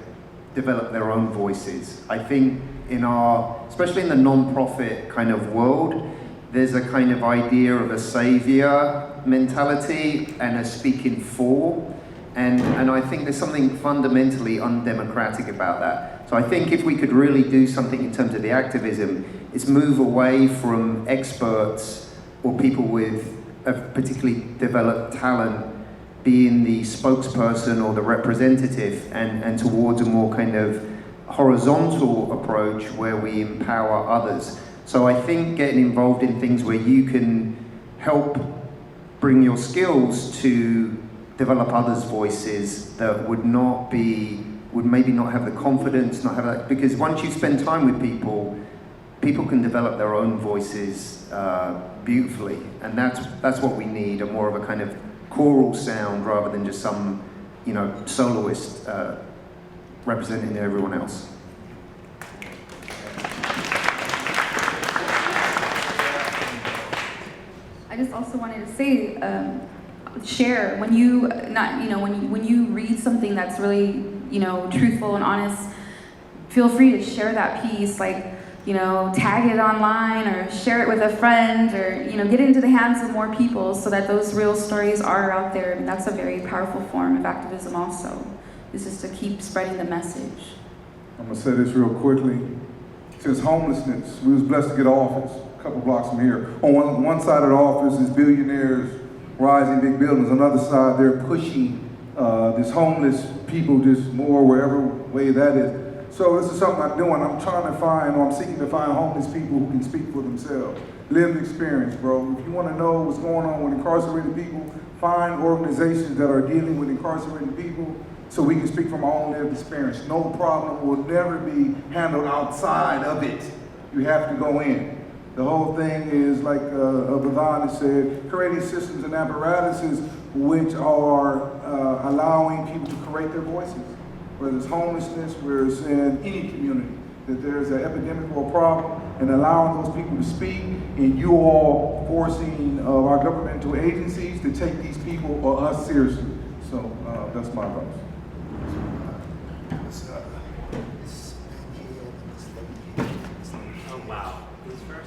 develop their own voices. I think especially in the non-profit kind of world, there's a kind of idea of a savior mentality and a speaking for, and I think there's something fundamentally undemocratic about that. So I think if we could really do something in terms of the activism, it's move away from experts or people with a particularly developed talent being the spokesperson or the representative, and towards a more kind of horizontal approach where we empower others. So I think getting involved in things where you can help bring your skills to develop others' voices that would maybe not have the confidence, not have that, because once you spend time with people can develop their own voices beautifully, and that's what we need, a more of a kind of choral sound rather than just some, soloist representing everyone else. I just also wanted to say, share when you when you read something that's really truthful and honest. Feel free to share that piece, tag it online or share it with a friend, or get it into the hands of more people so that those real stories are out there. And that's a very powerful form of activism. Also, is just to keep spreading the message. I'm gonna say this real quickly. Since homelessness, we was blessed to get an office a couple blocks from here. On one side of the office is billionaires rising big buildings. On the other side, they're pushing this homeless people just more wherever way that is. So this is something I'm doing. I'm seeking to find homeless people who can speak for themselves. Lived experience, bro. If you want to know what's going on with incarcerated people, find organizations that are dealing with incarcerated people so we can speak from our own lived experience. No problem will never be handled outside of it. You have to go in. The whole thing is, like Bidhan has said, creating systems and apparatuses which are allowing people to create their voices. Whether it's homelessness, whether it's in any community, that there's an epidemic or a problem, and allowing those people to speak, and you all forcing our governmental agencies to take these people or us seriously. So that's my advice. Oh wow. Who's first?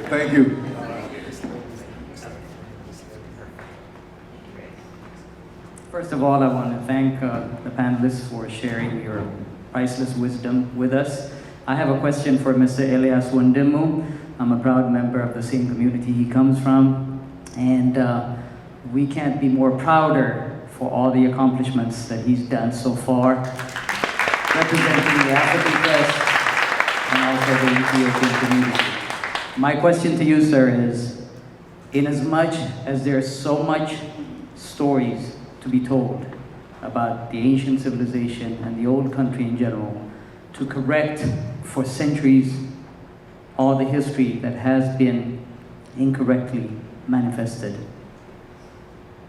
Thank you. First of all, I want to thank the panelists for sharing your priceless wisdom with us. I have a question for Mr. Elias Wondimu. I'm a proud member of the same community he comes from, and we can't be more prouder for all the accomplishments that he's done so far, representing the African press and also the Ethiopian community. My question to you, sir, is, inasmuch as there's so much stories to be told about the ancient civilization and the old country in general, to correct for centuries all the history that has been incorrectly manifested.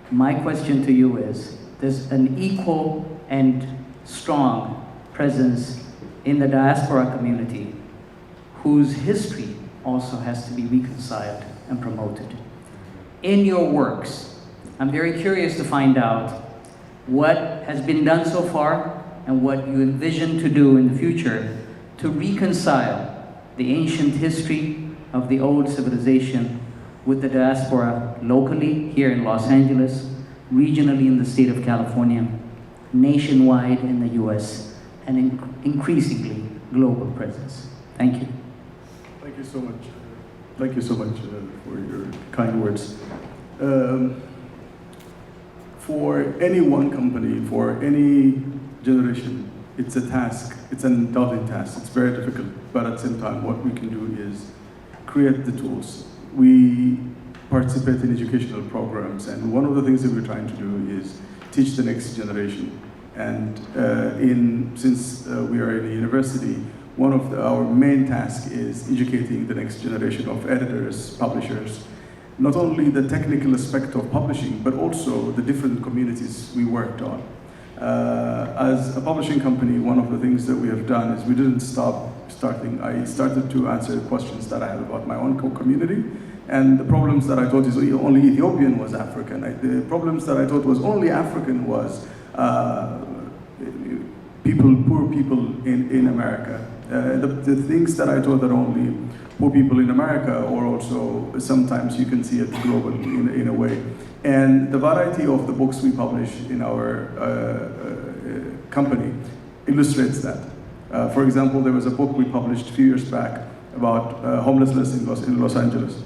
My question to you is, there's an equal and strong presence in the diaspora community whose history also has to be reconciled and promoted. In your works, I'm very curious to find out what has been done so far and what you envision to do in the future to reconcile the ancient history of the old civilization with the diaspora locally here in Los Angeles, regionally in the state of California, nationwide in the US, and increasingly global presence. Thank you. Thank you so much. Thank you so much for your kind words. For any one company, for any generation, it's a task. It's an daunting task. It's very difficult, but at the same time, what we can do is create the tools. We participate in educational programs, and one of the things that we're trying to do is teach the next generation. And since we are in a university, one of our main tasks is educating the next generation of editors, publishers, not only the technical aspect of publishing, but also the different communities we worked on. As a publishing company, one of the things that we have done is we didn't stop starting. I started to answer questions that I had about my own community, and the problems that I thought is only Ethiopian was African. The problems that I thought was only African was poor people in America. The things that I thought that only poor people in America, or also sometimes you can see it global in a way. And the variety of the books we publish in our company illustrates that. For example, there was a book we published a few years back about homelessness in Los Angeles.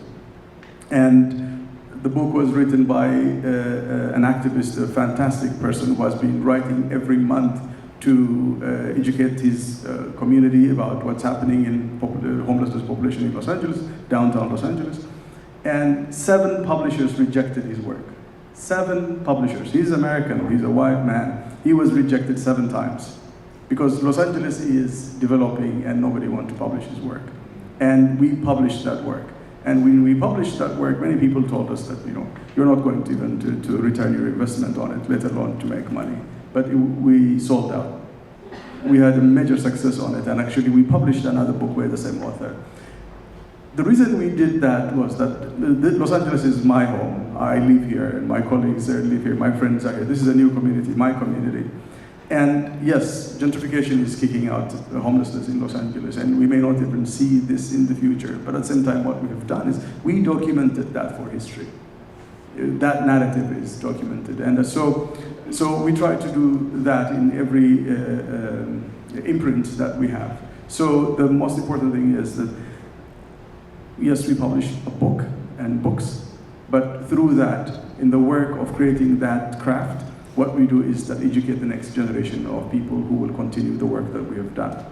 And the book was written by an activist, a fantastic person who has been writing every month to educate his community about what's happening in homelessness population in Los Angeles, downtown Los Angeles. And 7 publishers rejected his work. 7 publishers. He's American, he's a white man. He was rejected 7 times because Los Angeles is developing and nobody wants to publish his work. And we published that work. And when we published that work, many people told us that, you're not going to even to return your investment on it, let alone to make money. But we sold out. We had a major success on it, and actually we published another book with the same author. The reason we did that was that Los Angeles is my home. I live here, and my colleagues live here, my friends are here. This is a new community, my community. And yes, gentrification is kicking out homelessness in Los Angeles, and we may not even see this in the future, but at the same time what we have done is we documented that for history. That narrative is documented, and so we try to do that in every imprint that we have. So the most important thing is that, yes, we publish a book and books, but through that, in the work of creating that craft, what we do is that educate the next generation of people who will continue the work that we have done.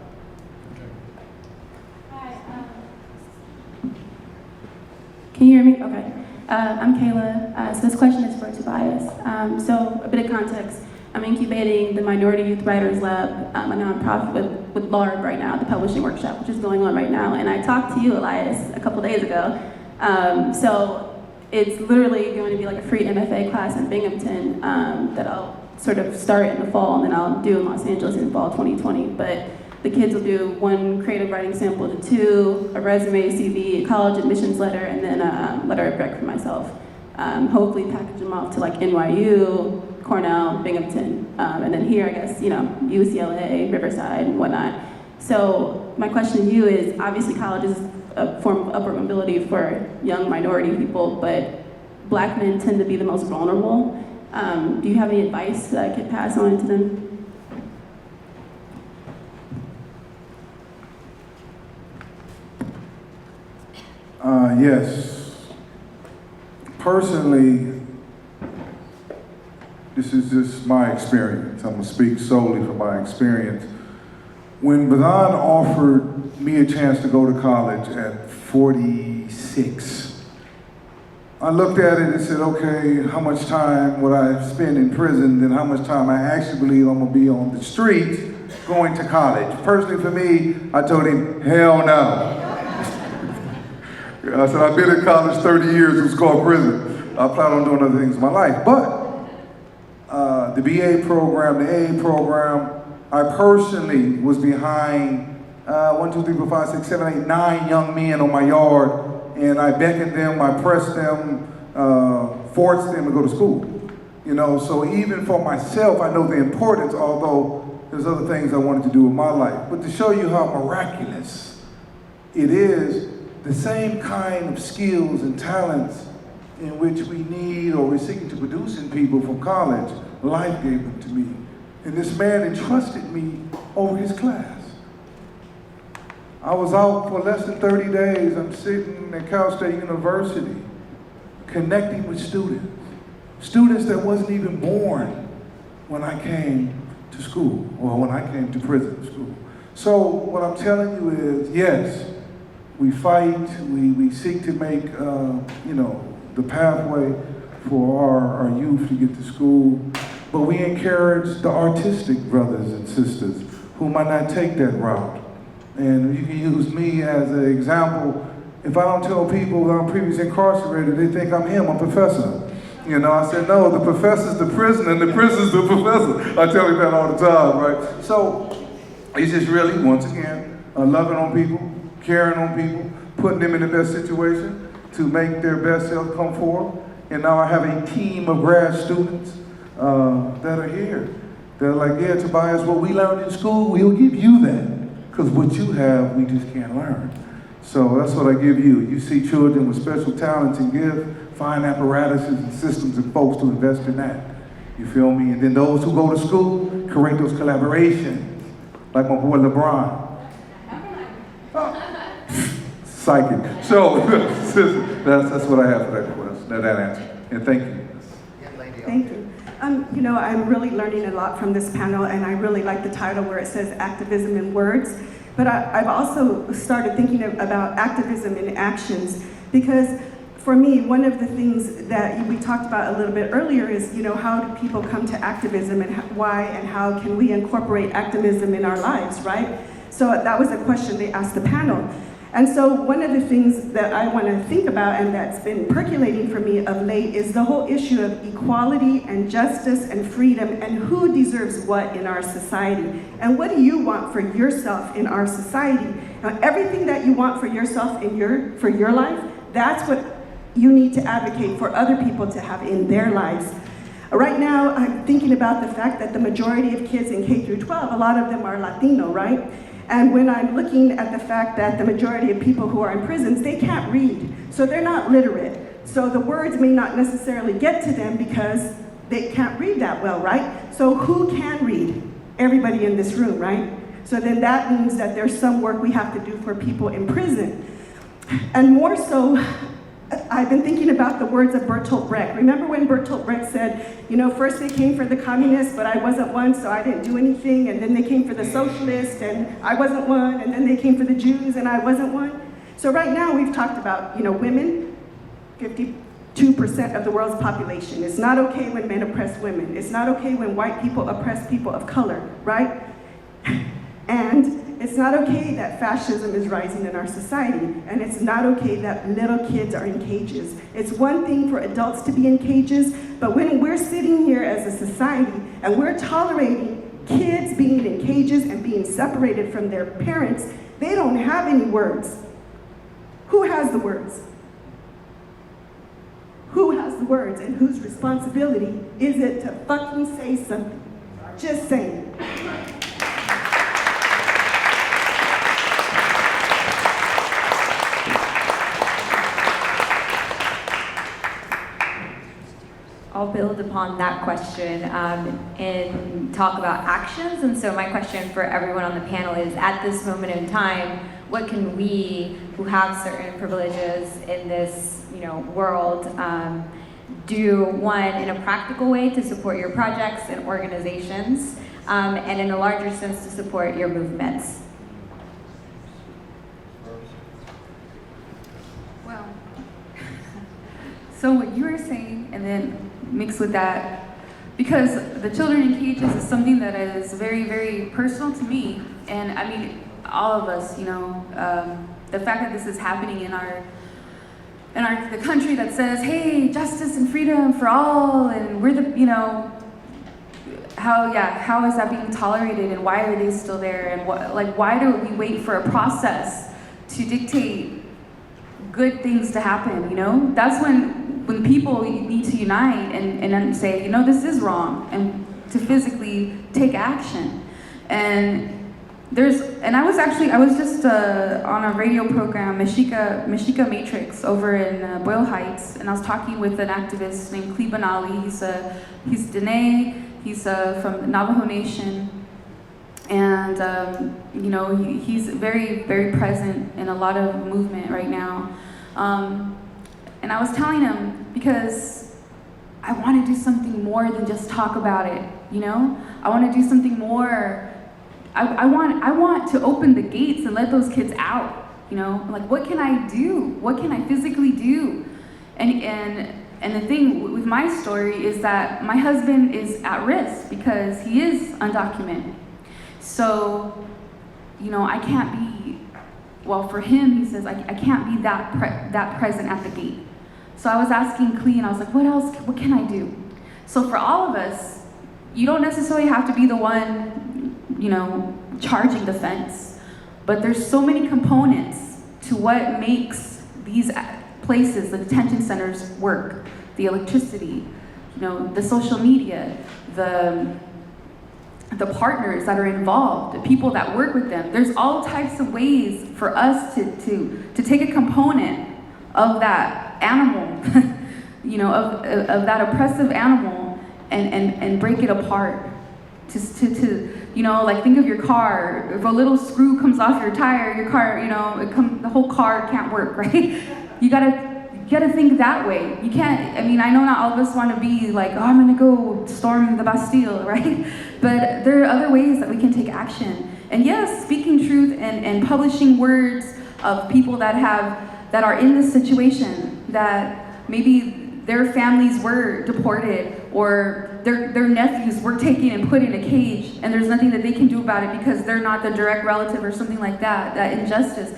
Hi. Can you hear me? Okay. I'm Kayla. So this question is for Tobias. So a bit of context. I'm incubating the Minority Youth Writers Lab, a nonprofit with LARB right now, the publishing workshop, which is going on right now. And I talked to you, Elias, a couple days ago. So it's literally going to be like a free MFA class in Binghamton that I'll sort of start in the fall, and then I'll do in Los Angeles in fall 2020. But the kids will do 1 creative writing sample to 2, a resume, CV, a college admissions letter, and then a letter of rec for myself. Hopefully package them off to like NYU, Cornell, Binghamton, and then here, I guess, UCLA, Riverside, and whatnot. So my question to you is, obviously college is a form of upward mobility for young minority people, but Black men tend to be the most vulnerable. Do you have any advice that I could pass on to them? Yes. Personally, this is just my experience. I'm gonna speak solely from my experience. When Bidhan offered me a chance to go to college at 46, I looked at it and said, okay, how much time would I spend in prison, then how much time I actually believe I'm gonna be on the street going to college. Personally for me, I told him, hell no. I said, I've been in college 30 years, it's called prison. I plan on doing other things in my life. But the BA program, the AA program, I personally was behind 1, 2, 3, 4, 5, 6, 7, 8, 9 young men on my yard, and I beckoned them, I pressed them, forced them to go to school. You know, so even for myself, I know the importance, although there's other things I wanted to do in my life. But to show you how miraculous it is, the same kind of skills and talents in which we need or we're seeking to produce in people from college, life gave them to me. And this man entrusted me over his class. I was out for less than 30 days. I'm sitting at Cal State University, connecting with students that wasn't even born when I came to school, or when I came to prison school. So what I'm telling you is, yes, we fight, we seek to make, the pathway for our youth to get to school, but we encourage the artistic brothers and sisters who might not take that route. And you can use me as an example. If I don't tell people that I'm previously incarcerated, they think I'm him, I'm professor. You know, I said, no, the professor's the prisoner and the prisoner's the professor. I tell you that all the time, right? So it's just really, once again, loving on people, caring on people, putting them in the best situation to make their best self come forth. And now I have a team of grad students that are here. They're like, yeah, Tobias, what we learned in school, we'll give you that. Because what you have, we just can't learn. So that's what I give you. You see children with special talents and gifts, find apparatuses and systems and folks to invest in that. You feel me? And then those who go to school, create those collaborations. Like my boy LeBron. Psychic. So that's what I have for that question, that answer. And thank you. Thank you. I'm really learning a lot from this panel, and I really like the title where it says Activism in Words. But I've also started thinking about activism in actions, because for me, one of the things that we talked about a little bit earlier is, how do people come to activism, and why and how can we incorporate activism in our lives, right? So that was a question they asked the panel. And so one of the things that I want to think about, and that's been percolating for me of late, is the whole issue of equality and justice and freedom, and who deserves what in our society. And what do you want for yourself in our society? Now, everything that you want for yourself for your life, that's what you need to advocate for other people to have in their lives. Right now, I'm thinking about the fact that the majority of kids in K through 12, a lot of them are Latino, right? And when I'm looking at the fact that the majority of people who are in prisons, they can't read, so they're not literate. So the words may not necessarily get to them because they can't read that well, right? So who can read? Everybody in this room, right? So then that means that there's some work we have to do for people in prison. And more so, I've been thinking about the words of Bertolt Brecht. Remember when Bertolt Brecht said, first they came for the communists, but I wasn't one, so I didn't do anything, and then they came for the socialists, and I wasn't one, and then they came for the Jews, and I wasn't one. So right now we've talked about, women, 52% of the world's population. It's not okay when men oppress women. It's not okay when white people oppress people of color, right? And it's not okay that fascism is rising in our society, and it's not okay that little kids are in cages. It's one thing for adults to be in cages, but when we're sitting here as a society and we're tolerating kids being in cages and being separated from their parents, they don't have any words. Who has the words? Who has the words, and whose responsibility is it to fucking say something? Just saying. build upon that question and talk about actions. And so my question for everyone on the panel is, at this moment in time, what can we who have certain privileges in this world do, one, in a practical way to support your projects and organizations, and in a larger sense to support your movements? Well, so what you were saying, and then mixed with that, because the children in cages is something that is very, very personal to me, and I mean, all of us, the fact that this is happening in the country that says, hey, justice and freedom for all, and we're the, how is that being tolerated, and why are they still there, and why do we wait for a process to dictate good things to happen, That's when people need to unite and say, this is wrong, and to physically take action. And I was just on a radio program, Mexica Matrix, over in Boyle Heights, and I was talking with an activist named Kliban Ali. He's Dene, he's from Navajo Nation, and he's very, very present in a lot of movement right now. And I was telling him, because I want to do something more than just talk about it, I want to do something more. I want to open the gates and let those kids out, what can I do? What can I physically do? And the thing with my story is that my husband is at risk because he is undocumented. So, I can't be, for him, he says, I can't be that present at the gate. So I was asking Clee, and I was like, what can I do? So for all of us, you don't necessarily have to be the one charging the fence. But there's so many components to what makes these places, the detention centers, work. The electricity, the social media, the partners that are involved, the people that work with them. There's all types of ways for us to take a component of that animal, of that oppressive animal and break it apart. Think of your car. If a little screw comes off your tire, your car, the whole car can't work, right? You gotta think that way. You can't, I know not all of us want to be like, I'm gonna go storm the Bastille, right? But there are other ways that we can take action. And yes, speaking truth and publishing words of people that are in this situation, that maybe their families were deported, or their nephews were taken and put in a cage, and there's nothing that they can do about it because they're not the direct relative or something like that, that injustice.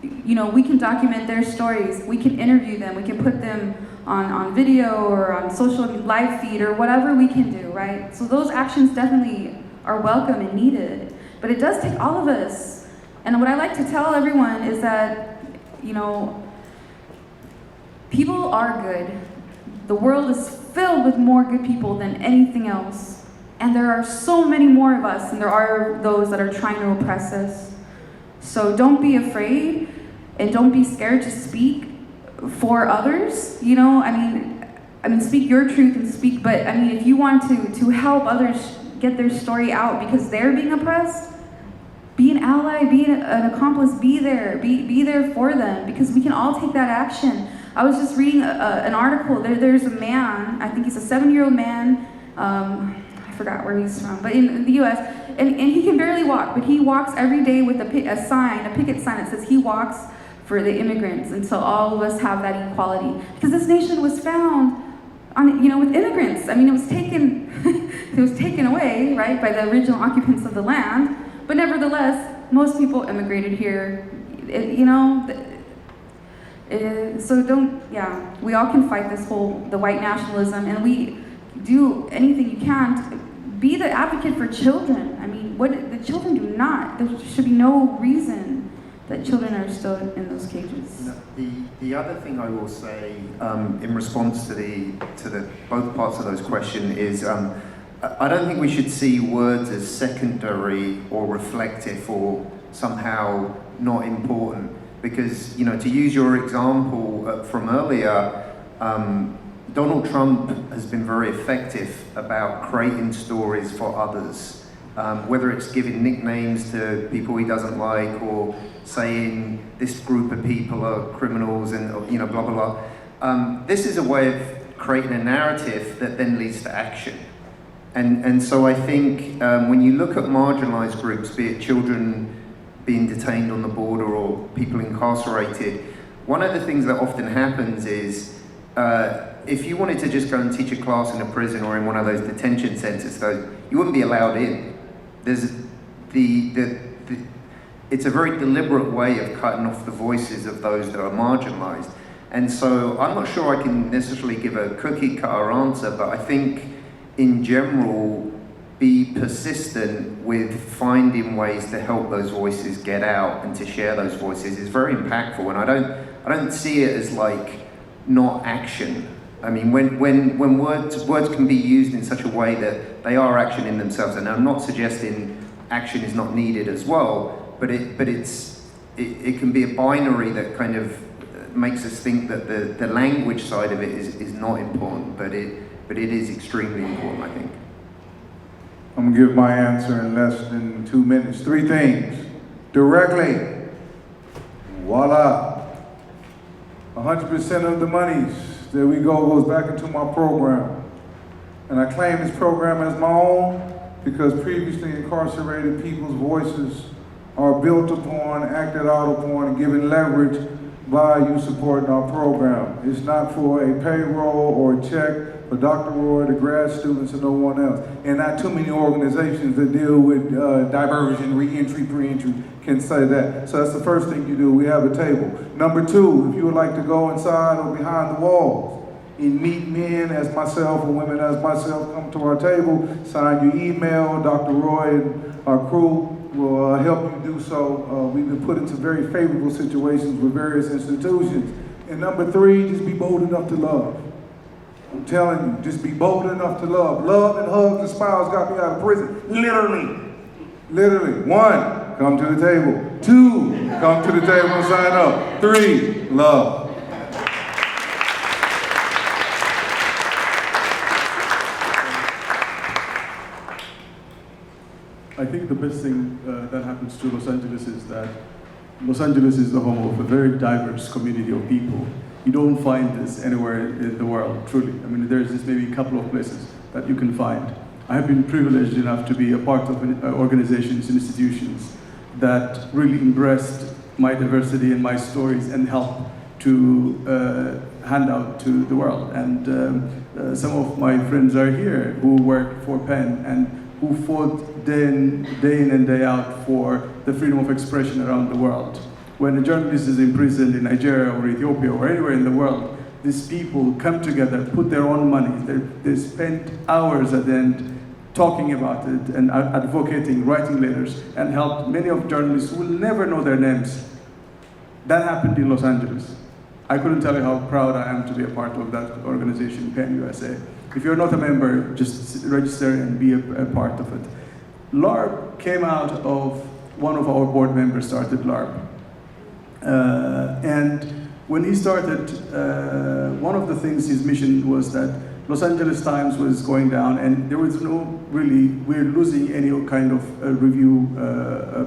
We can document their stories, we can interview them, we can put them on video or on social live feed or whatever we can do, right? So those actions definitely are welcome and needed, but it does take all of us. And what I like to tell everyone is that, people are good. The world is filled with more good people than anything else. And there are so many more of us, and there are those that are trying to oppress us. So don't be afraid, and don't be scared to speak for others. Speak your truth and speak, but if you want to help others get their story out because they're being oppressed, be an ally, be an accomplice, be there for them, because we can all take that action. I was just reading an article. There's a man, I think he's a 7-year-old man, I forgot where he's from, but in the US, and he can barely walk, but he walks every day with a picket sign that says he walks for the immigrants until all of us have that equality. Because this nation was found with immigrants. It was taken, it was taken away, right, by the original occupants of the land, but nevertheless, most people immigrated here, we all can fight the white nationalism, and we do anything you can to be the advocate for children. The children do not, there should be no reason that children are still in those cages. The other thing I will say in response to the both parts of those questions is I don't think we should see words as secondary or reflective or somehow not important. Because, to use your example from earlier, Donald Trump has been very effective about creating stories for others, whether it's giving nicknames to people he doesn't like or saying this group of people are criminals and blah, blah, blah. This is a way of creating a narrative that then leads to action. And so I think when you look at marginalized groups, be it children being detained on the border or people incarcerated, one of the things that often happens is if you wanted to just go and teach a class in a prison or in one of those detention centers, you wouldn't be allowed in. There's it's a very deliberate way of cutting off the voices of those that are marginalized. And so I'm not sure I can necessarily give a cookie cutter answer, but I think in general, be persistent with finding ways to help those voices get out and to share those voices is very impactful. And I don't see it as like not action. I mean, when words can be used in such a way that they are action in themselves, and I'm not suggesting action is not needed as well, but it can be a binary that kind of makes us think that the language side of it is not important, but it is extremely important, I think. I'm gonna give my answer in less than 2 minutes. 3 things. Directly, voila. 100% of the monies that we goes back into my program. And I claim this program as my own because previously incarcerated people's voices are built upon, acted out upon, and given leverage by you supporting our program. It's not for a payroll or a check for Dr. Roy, the grad students, and no one else. And not too many organizations that deal with diversion, re-entry, pre-entry can say that. So that's the first thing you do. We have a table. Number 2, if you would like to go inside or behind the walls and meet men as myself or women as myself, come to our table, sign your email. Dr. Roy and our crew will help you do so. We've been put into very favorable situations with various institutions. And number 3, just be bold enough to love. I'm telling you, just be bold enough to love. Love and hugs and smiles got me out of prison. Literally. 1, come to the table. 2, come to the table and sign up. 3, love. I think the best thing that happens to Los Angeles is that Los Angeles is the home of a very diverse community of people. You don't find this anywhere in the world, truly. I mean, there's just maybe a couple of places that you can find. I have been privileged enough to be a part of organizations and institutions that really embraced my diversity and my stories and helped to hand out to the world. And some of my friends are here who work for PEN and who fought day in and day out for the freedom of expression around the world. When a journalist is imprisoned in Nigeria or Ethiopia or anywhere in the world, these people come together, put their own money, they spend hours at the end talking about it and advocating, writing letters, and helped many of journalists who will never know their names. That happened in Los Angeles. I couldn't tell you how proud I am to be a part of that organization, PEN USA. If you're not a member, just register and be a part of it. LARP came out of one of our board members started LARP. And when he started, one of the things, his mission was that Los Angeles Times was going down and there was we're losing any kind of review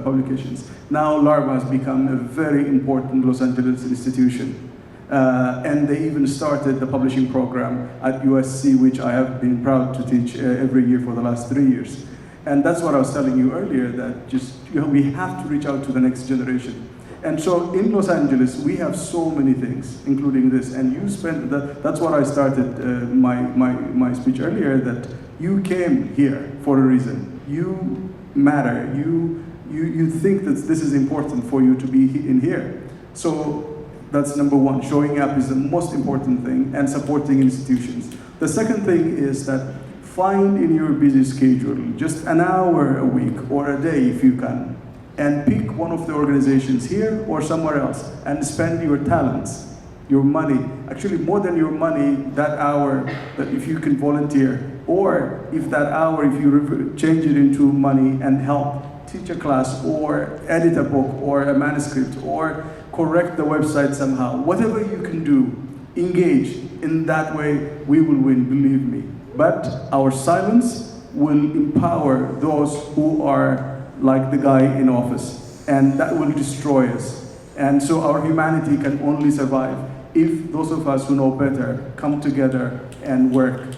publications. Now LARP has become a very important Los Angeles institution. And they even started the publishing program at USC, which I have been proud to teach every year for the last 3 years. And that's what I was telling you earlier, that we have to reach out to the next generation. And so in Los Angeles, we have so many things, including this. And you spend that's what I started my speech earlier, that you came here for a reason. You matter. You think that this is important for you to be in here. So that's number 1. Showing up is the most important thing, and supporting institutions. The second thing is that find in your busy schedule just an hour a week or a day if you can, and pick one of the organizations here or somewhere else and spend your talents, your money, actually more than your money, that hour, that if you can volunteer, or if that hour, if you change it into money and help teach a class or edit a book or a manuscript or correct the website somehow, whatever you can do, engage. In that way, we will win, believe me. But our silence will empower those who are like the guy in office, and that will destroy us. And so our humanity can only survive if those of us who know better come together and work.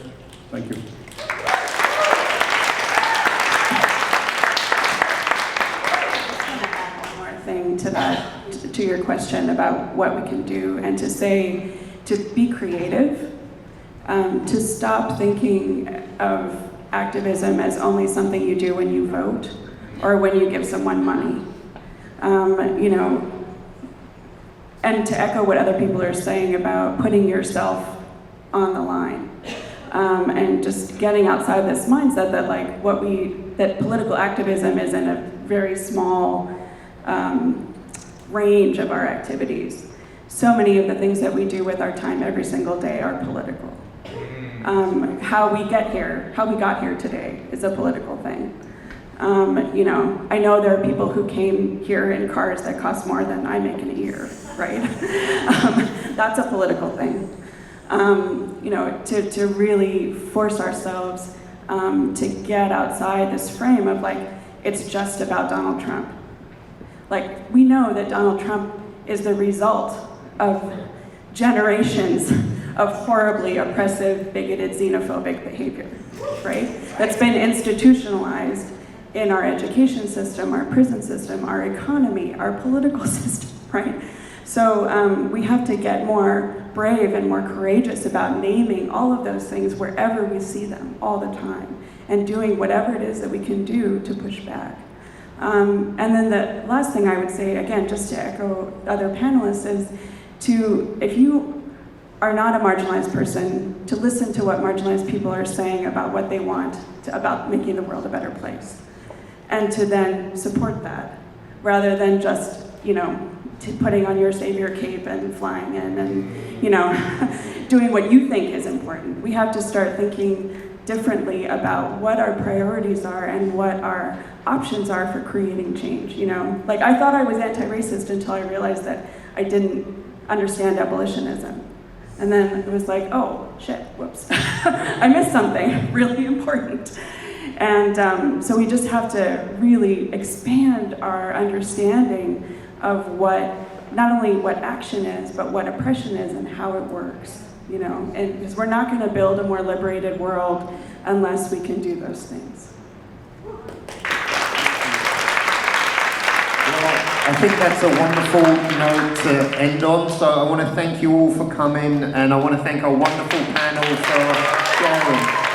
Thank you. Thing to that, to your question about what we can do, and to say, to be creative, to stop thinking of activism as only something you do when you vote or when you give someone money. You know, and to echo what other people are saying about putting yourself on the line, and just getting outside this mindset that that political activism is in a very small range of our activities. So many of the things that we do with our time every single day are political. How we got here today is a political thing. You know, I know there are people who came here in cars that cost more than I make in a year, right? That's a political thing. You know, to really force ourselves to get outside this frame of it's just about Donald Trump. We know that Donald Trump is the result of generations of horribly oppressive, bigoted, xenophobic behavior, right? That's been institutionalized in our education system, our prison system, our economy, our political system, right? So we have to get more brave and more courageous about naming all of those things wherever we see them all the time, and doing whatever it is that we can do to push back. And then the last thing I would say, again, just to echo other panelists, is if you are not a marginalized person, to listen to what marginalized people are saying about what they want, about making the world a better place. And to then support that, rather than just, putting on your savior cape and flying in and, doing what you think is important. We have to start thinking differently about what our priorities are and what our options are for creating change, I thought I was anti-racist until I realized that I didn't understand abolitionism. And then it was like, oh, shit, whoops. I missed something really important. And so we just have to really expand our understanding of not only what action is, but what oppression is and how it works, and because we're not going to build a more liberated world unless we can do those things. I think that's a wonderful note to end on, so I want to thank you all for coming, and I want to thank our wonderful panel for sharing.